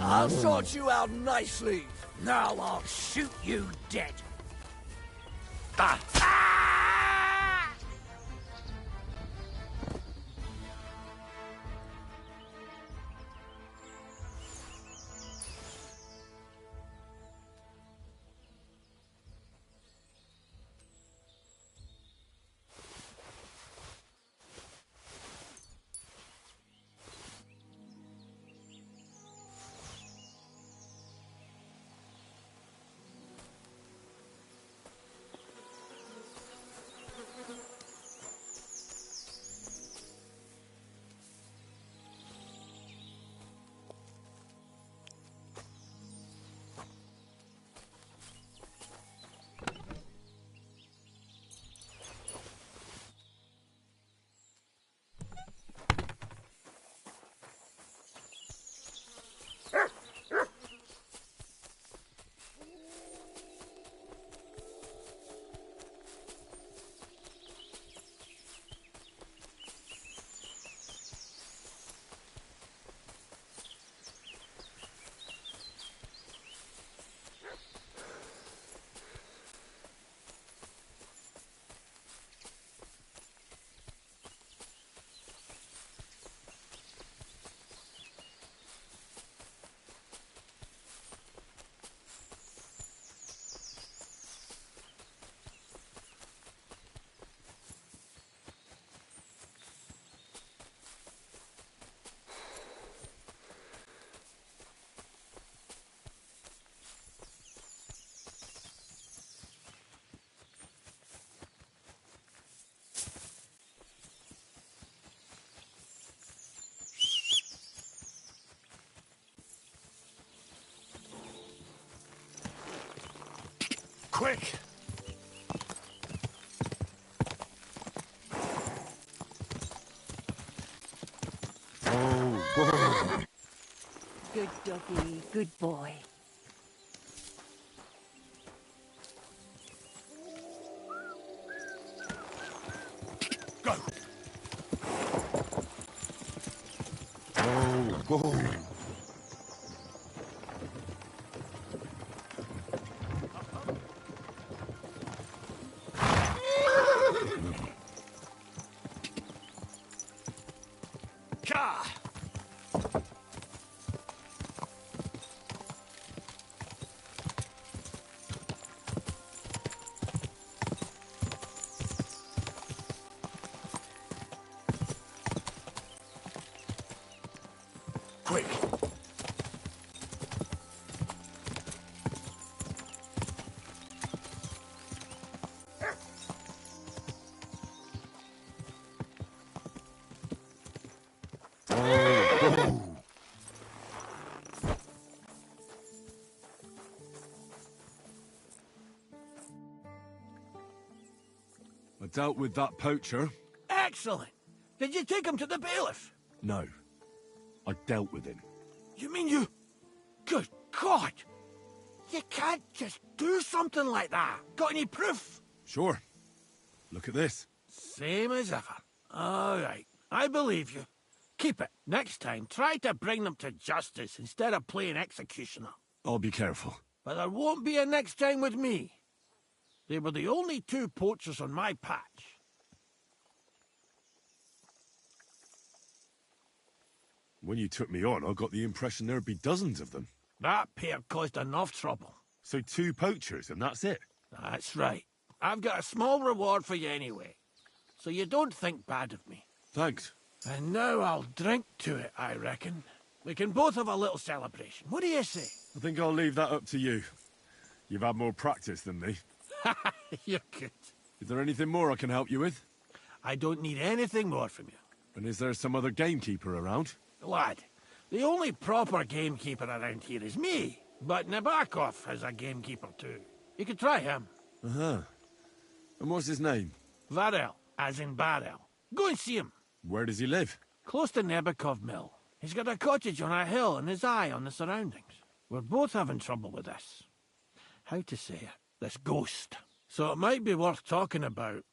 I'll sort you out nicely. Now I'll shoot you dead. Quick! Oh, whoa. Good doggy, good boy. Go! Oh, whoa. Quick! I dealt with that poacher. Excellent. Did you take him to the bailiff? No. I dealt with him. You mean you... Good God! You can't just do something like that. Got any proof? Sure. Look at this. Same as ever. All right. I believe you. Keep it. Next time, try to bring them to justice instead of playing executioner. I'll be careful. But there won't be a next time with me. They were the only two poachers on my patch. When you took me on, I got the impression there'd be dozens of them. That pair caused enough trouble. So 2 poachers, and that's it? That's right. I've got a small reward for you anyway. So you don't think bad of me. Thanks. And now I'll drink to it, I reckon. We can both have a little celebration. What do you say? I think I'll leave that up to you. You've had more practice than me. You're good. Is there anything more I can help you with? I don't need anything more from you. And is there some other gamekeeper around? Lad, the only proper gamekeeper around here is me. But Nabokov has a gamekeeper too. You could try him. Uh-huh. And what's his name? Varel, as in barrel. Go and see him. Where does he live? Close to Nebokov Mill. He's got a cottage on a hill and his eye on the surroundings. We're both having trouble with this. How to say it? This ghost. So it might be worth talking about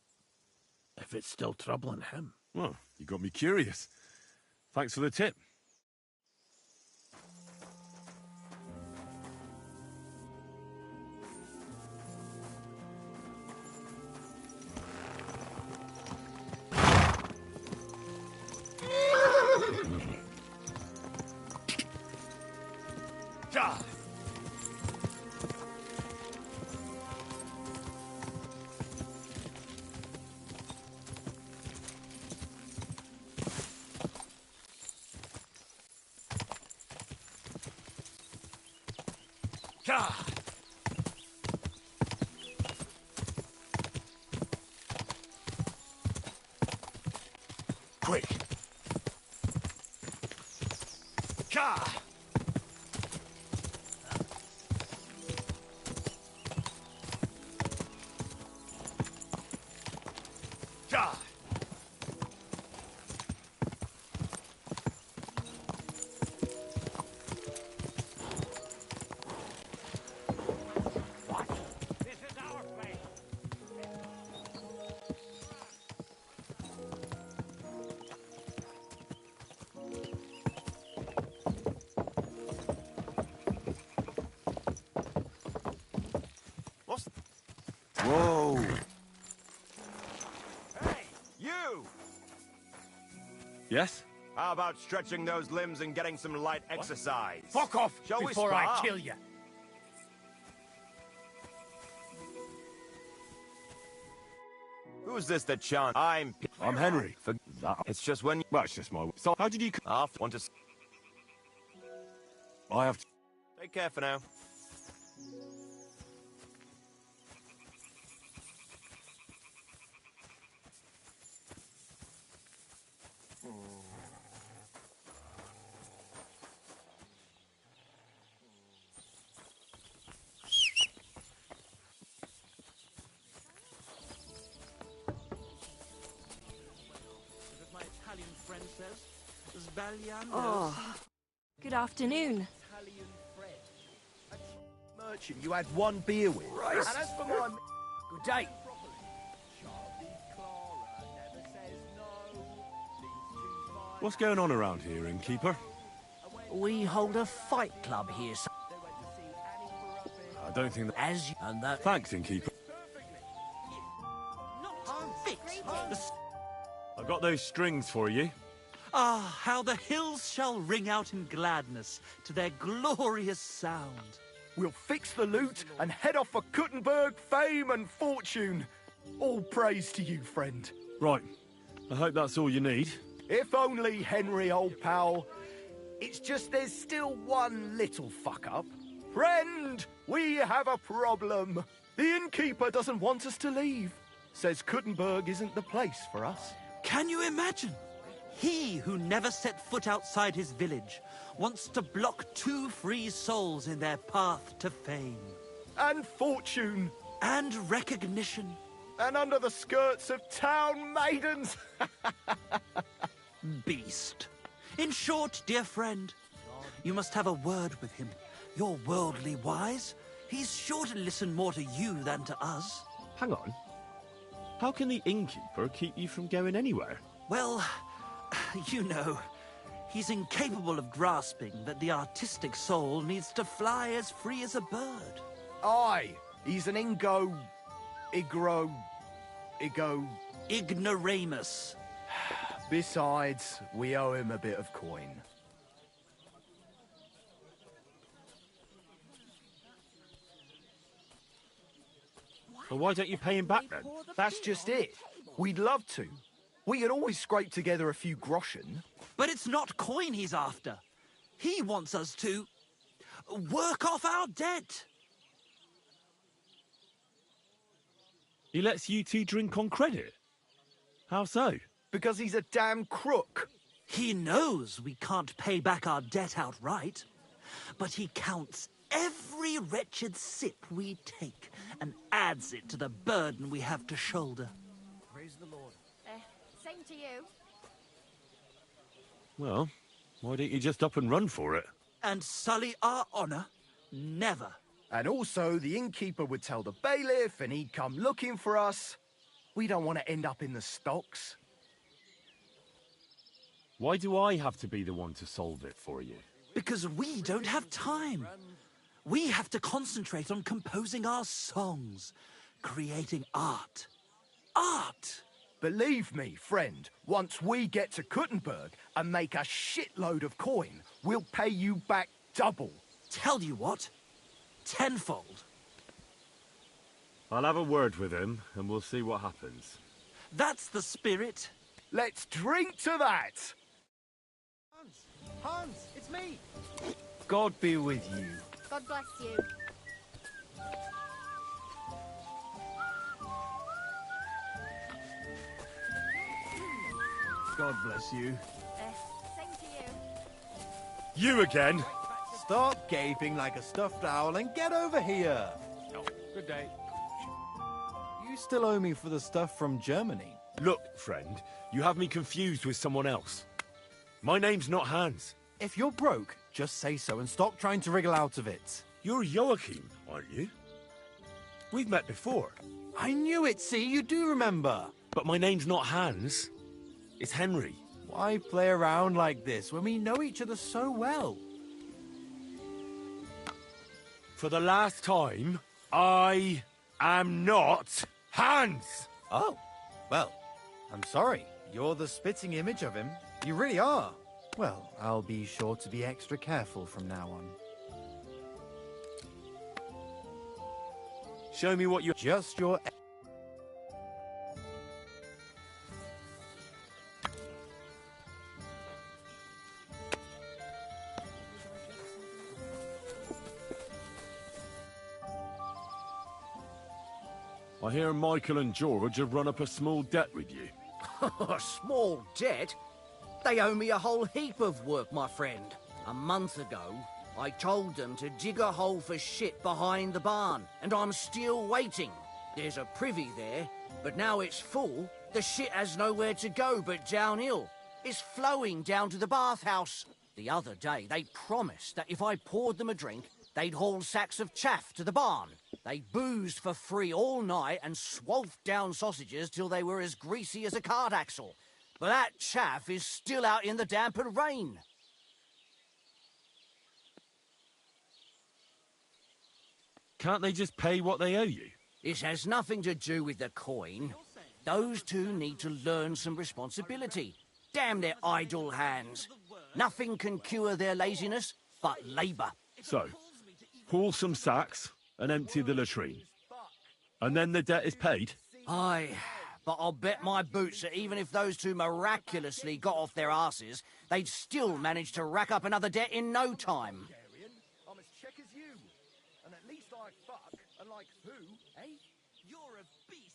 if it's still troubling him. Well, you got me curious. Thanks for the tip. Quick! Cha! Cha! Whoa! Hey, you! Yes? How about stretching those limbs and getting some light exercise? Fuck off Shall we before spar? I kill you. Who's this that chants? I'm Henry. For that. It's just when. Well, it's just my... So, how did you... After want to. I have to... Take care for now. My Italian friend says, Sbagliando. Oh, good afternoon. Merchant you had one beer with. Right. And as for my... Good day. What's going on around here, innkeeper? We hold a fight club here, so I don't think that... as you... And that... Thanks, innkeeper. I got those strings for you. Ah, how the hills shall ring out in gladness to their glorious sound. We'll fix the loot and head off for Kuttenberg, fame and fortune. All praise to you, friend. Right. I hope that's all you need. If only, Henry, old pal. It's just there's still one little fuck-up. Friend, we have a problem. The innkeeper doesn't want us to leave. Says Kuttenberg isn't the place for us. Can you imagine? He who never set foot outside his village wants to block 2 free souls in their path to fame. And fortune. And recognition. And under the skirts of town maidens. Beast. In short, dear friend, you must have a word with him. You're worldly wise. He's sure to listen more to you than to us. Hang on. How can the innkeeper keep you from going anywhere? Well, you know, he's incapable of grasping that the artistic soul needs to fly as free as a bird. Aye, he's an Ignoramus. Besides, we owe him a bit of coin. Well, why don't you pay him back then? That's just it. We'd love to, We could always scrape together a few groschen. But it's not coin he's after. He wants us to work off our debt. He lets you two drink on credit? How so? Because he's a damn crook. He knows we can't pay back our debt outright, but he counts every wretched sip we take and adds it to the burden we have to shoulder. Praise the Lord. Same to you. Well, why don't you just up and run for it? And sully our honour? Never. And also, the innkeeper would tell the bailiff and he'd come looking for us. We don't want to end up in the stocks. Why do I have to be the one to solve it for you? Because we don't have time. We have to concentrate on composing our songs, creating art. Art! Believe me, friend, once we get to Kuttenberg and make a shitload of coin, we'll pay you back double. Tell you what, tenfold. I'll have a word with him, and we'll see what happens. That's the spirit. Let's drink to that! Hans, it's me! God be with you. God bless you. God bless you. Same to you. You again? Stop gaping like a stuffed owl and get over here! Oh, good day. You still owe me for the stuff from Germany. Look, friend, you have me confused with someone else. My name's not Hans. If you're broke, just say so and stop trying to wriggle out of it. You're Joachim, aren't you? We've met before. I knew it, see? You do remember. But my name's not Hans. It's Henry. Why play around like this when we know each other so well? For the last time, I am not Hans! Oh, well, I'm sorry. You're the spitting image of him. You really are. Well, I'll be sure to be extra careful from now on. Show me what you... Just your... I hear Michael and George have run up a small debt with you. A small debt? They owe me a whole heap of work, my friend. A month ago, I told them to dig a hole for shit behind the barn, and I'm still waiting. There's a privy there, but now it's full. The shit has nowhere to go but downhill. It's flowing down to the bathhouse. The other day, they promised that if I poured them a drink, they'd haul sacks of chaff to the barn. They boozed for free all night and swathed down sausages till they were as greasy as a cart axle. But that chaff is still out in the damp and rain. Can't they just pay what they owe you? This has nothing to do with the coin. Those two need to learn some responsibility. Damn their idle hands. Nothing can cure their laziness but labour. So, haul some sacks and empty the latrine. And then the debt is paid? Aye, but I'll bet my boots that even if those two miraculously got off their asses, they'd still manage to rack up another debt in no time. I'm as check as you. And at least I fuck. And like who, eh? You're a beast.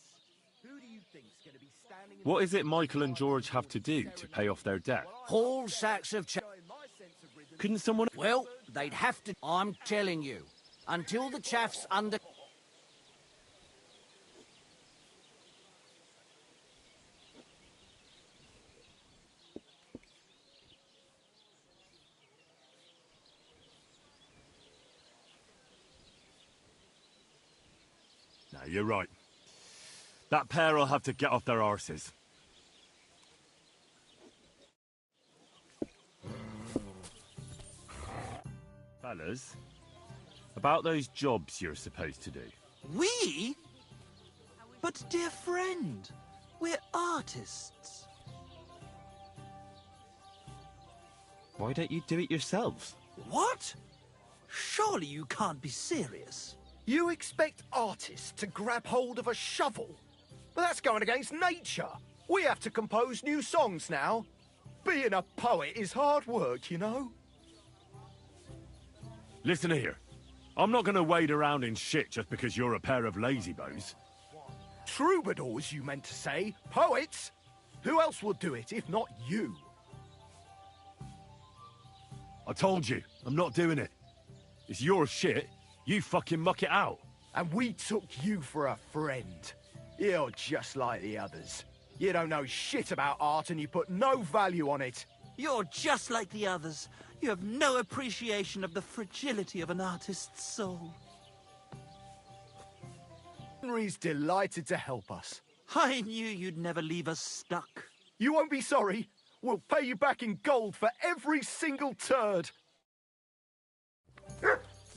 Who do you think's gonna be standing in... What is it Michael and George have to do to pay off their debt? Haul sacks of chaff. Couldn't someone... Well, they'd have to... I'm telling you. Until the chaff's under... No, you're right. That pair will have to get off their arses. Fellas, about those jobs you're supposed to do. We? But, dear friend, we're artists. Why don't you do it yourselves? What? Surely you can't be serious. You expect artists to grab hold of a shovel? But that's going against nature. We have to compose new songs now. Being a poet is hard work, you know. Listen here. I'm not going to wade around in shit just because you're a pair of lazybones. Troubadours, you meant to say. Poets? Who else would do it if not you? I told you, I'm not doing it. It's your shit. You fucking muck it out. And we took you for a friend. You're just like the others. You don't know shit about art and you put no value on it. You're just like the others. You have no appreciation of the fragility of an artist's soul. Henry's delighted to help us. I knew you'd never leave us stuck. You won't be sorry. We'll pay you back in gold for every single turd.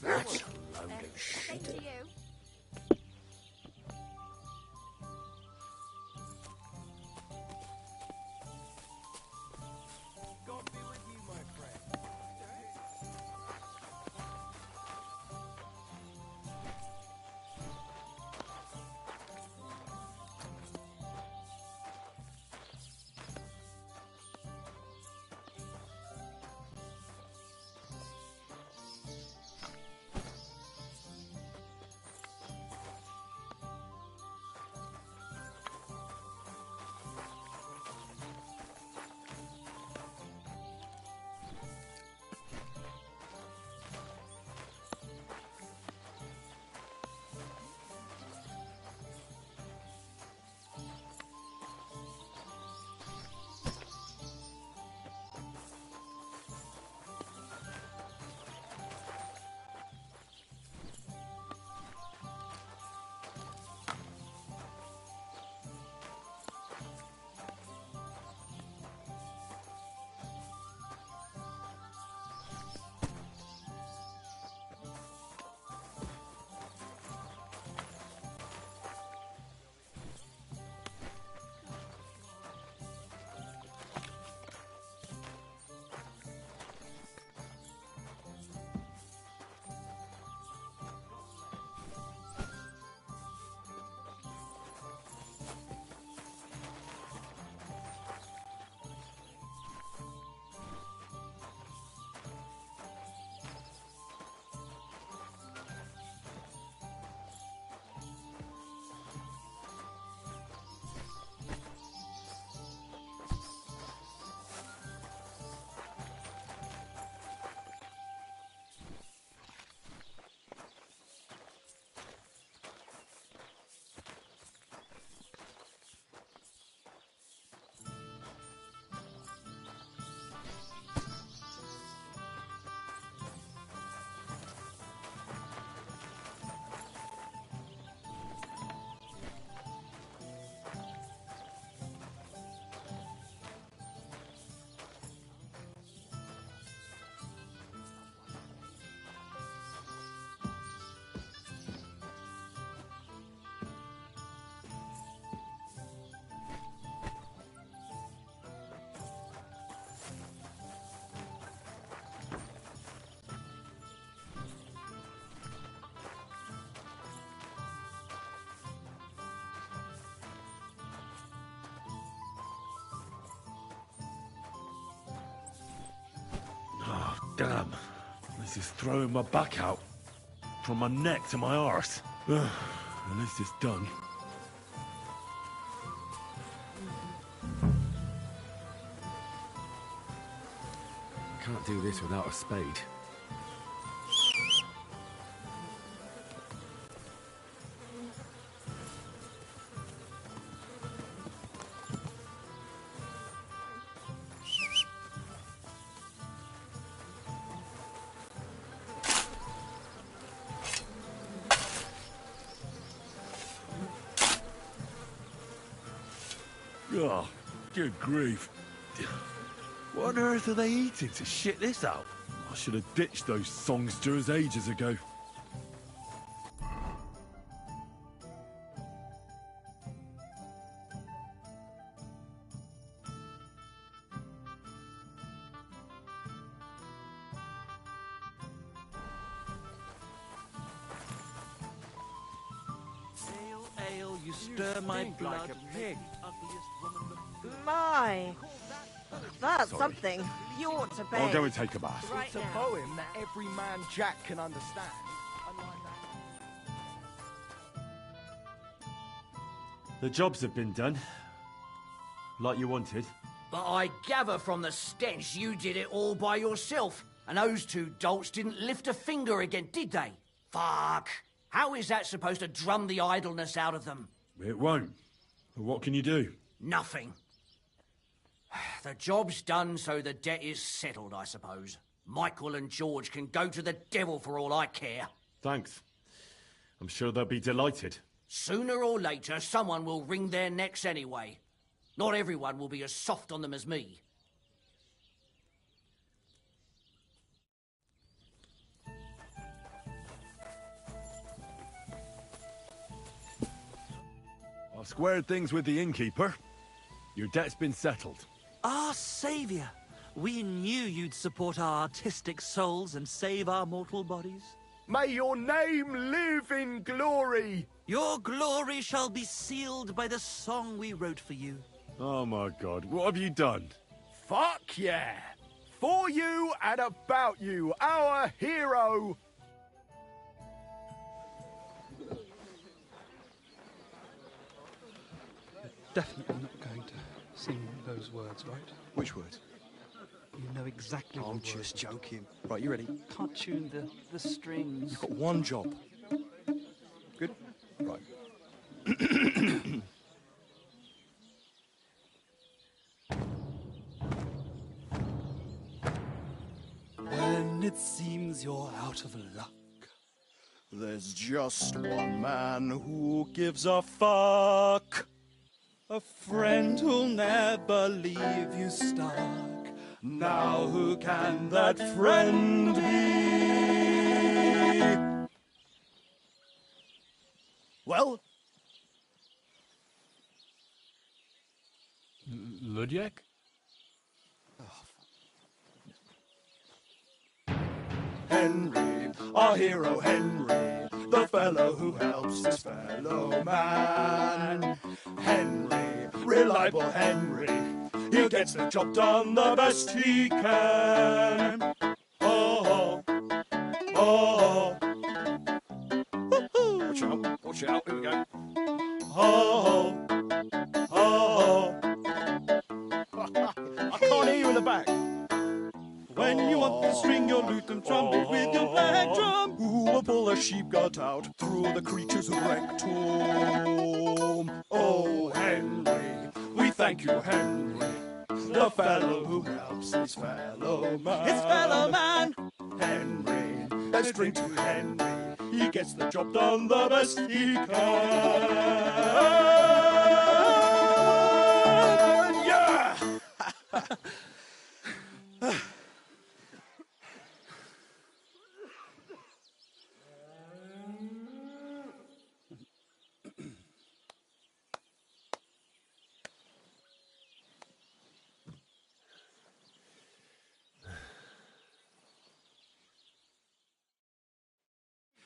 That's a load of shit. Damn. This is throwing my back out. From my neck to my arse. At least it's done. Can't do this without a spade. Oh, good grief. What on earth are they eating to shit this out? I should have ditched those songsters ages ago. Ale, You stir my stink blood like a and pig. make the ugliest woman My. That's Sorry. something. You ought to pay. I'll go and take a bath. Right It's a now. poem that every man Jack can understand. Unlike that. The jobs have been done. Like you wanted. But I gather from the stench you did it all by yourself. And those two dolts didn't lift a finger again, did they? Fuck. How is that supposed to drum the idleness out of them? It won't. But what can you do? Nothing. The job's done, so the debt is settled, I suppose. Michael and George can go to the devil for all I care. Thanks. I'm sure they'll be delighted. Sooner or later, someone will wring their necks anyway. Not everyone will be as soft on them as me. I've squared things with the innkeeper. Your debt's been settled. Our saviour! We knew you'd support our artistic souls and save our mortal bodies. May your name live in glory! Your glory shall be sealed by the song we wrote for you. Oh my God, what have you done? Fuck yeah! For you and about you, our hero! Definitely not going to sing those words, right? Which words? You know exactly I'm what just words. joking. Right, you ready? Can't tune the strings. You've got one job. Good? Right. When it seems you're out of luck, there's just one man who gives a fuck. A friend who'll never leave you stuck. Now who can that friend be? Well? Ludiek? Henry, our hero Henry, the fellow who helps his fellow man. Henry, reliable Henry, he gets the job done the best he can. Oh, oh, Watch out, here we go. oh, oh. I can't hear you in the back. When you want to string your lute and trumpet with your black drum, who will pull a sheep gut out through the creature's rectum? Oh, Henry, we thank you, Henry, the fellow who helps his fellow man. His fellow man! Henry, let's drink to Henry, he gets the job done the best he can. Yeah!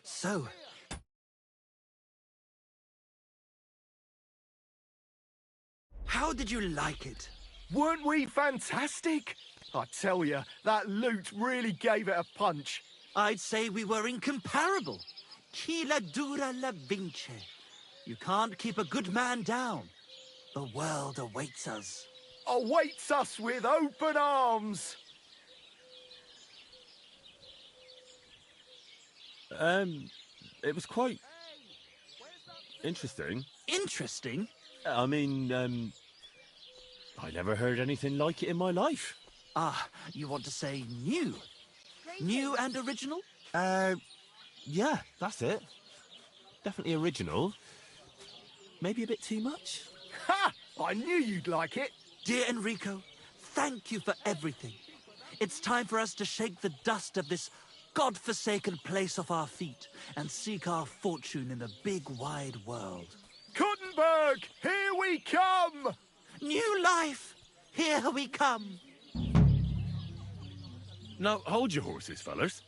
So, how did you like it? Weren't we fantastic? I tell you, that loot really gave it a punch. I'd say we were incomparable. Chi la dura la vince. You can't keep a good man down. The world awaits us. Awaits us with open arms. It was quite interesting. Interesting? I mean, I never heard anything like it in my life. Ah, you want to say new? New and original? Yeah, that's it. Definitely original. Maybe a bit too much. Ha! I knew you'd like it. Dear Enrico, thank you for everything. It's time for us to shake the dust of this God-forsaken place off our feet and seek our fortune in the big wide world. Kuttenberg, here we come! New life, here we come. Now, hold your horses, fellas.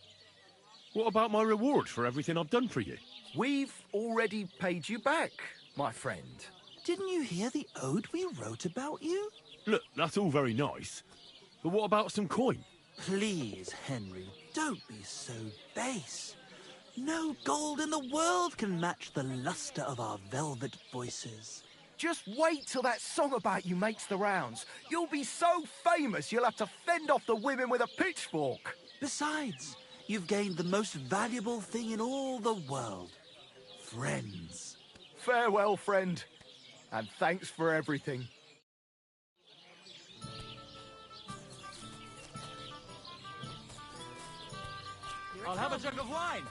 What about my reward for everything I've done for you? We've already paid you back. my friend. Didn't you hear the ode we wrote about you? Look, that's all very nice. But what about some coin? Please, Henry, don't be so base. No gold in the world can match the luster of our velvet voices. Just wait till that song about you makes the rounds. You'll be so famous you'll have to fend off the women with a pitchfork. Besides, you've gained the most valuable thing in all the world. Friends. Farewell, friend. And thanks for everything. I'll have a jug of wine.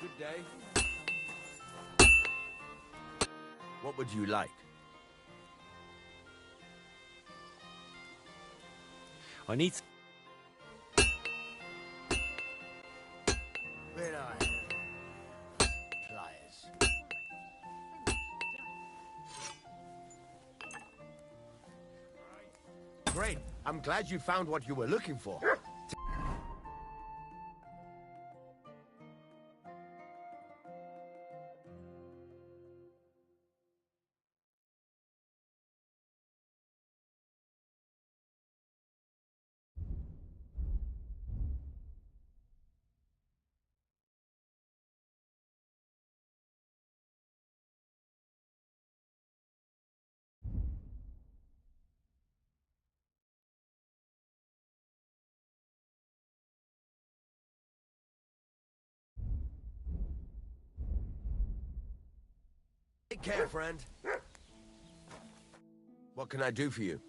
Good day. What would you like? I need... Where are you? Pliers. Great. I'm glad you found what you were looking for. Take care, friend. What can I do for you?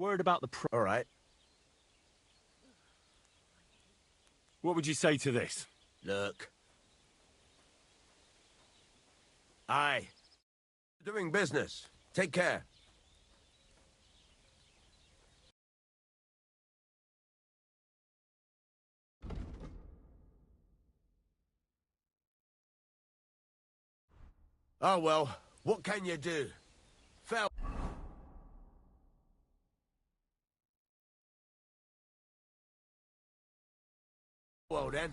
Word about the All right. What would you say to this? Look. Aye. Doing business. Take care. Oh, well, what can you do? Fell. well then.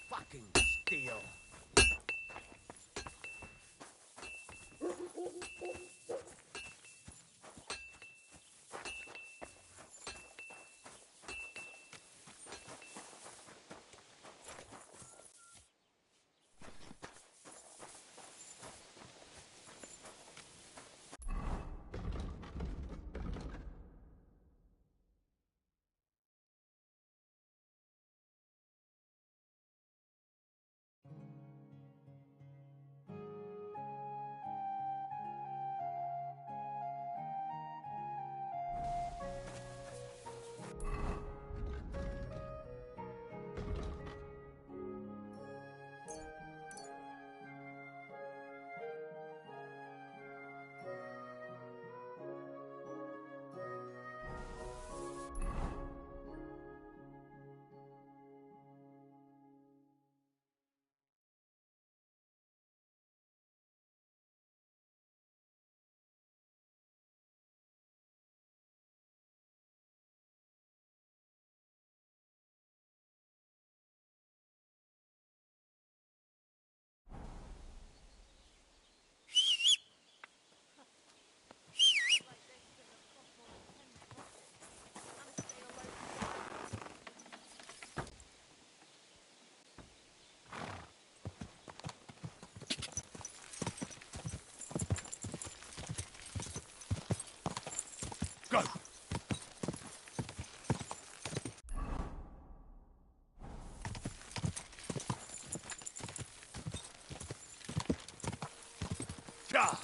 Fucking steel. Go! Ja!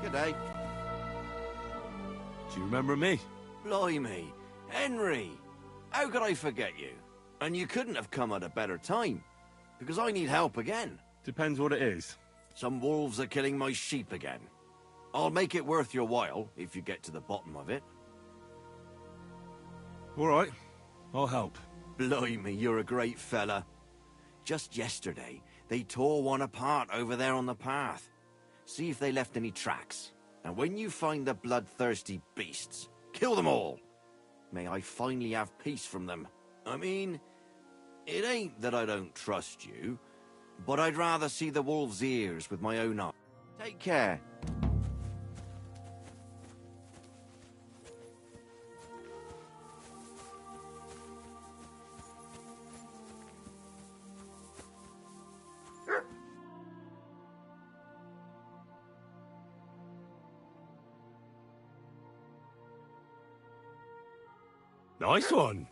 Good day. Do you remember me? Blimey, Henry! How could I forget you? And you couldn't have come at a better time, because I need help again. Depends what it is. Some wolves are killing my sheep again. I'll make it worth your while, if you get to the bottom of it. All right, I'll help. Blimey, you're a great fella. Just yesterday, they tore one apart over there on the path. See if they left any tracks. And when you find the bloodthirsty beasts, kill them all. May I finally have peace from them. I mean, it ain't that I don't trust you, but I'd rather see the wolves' ears with my own eyes. Take care. Nice one.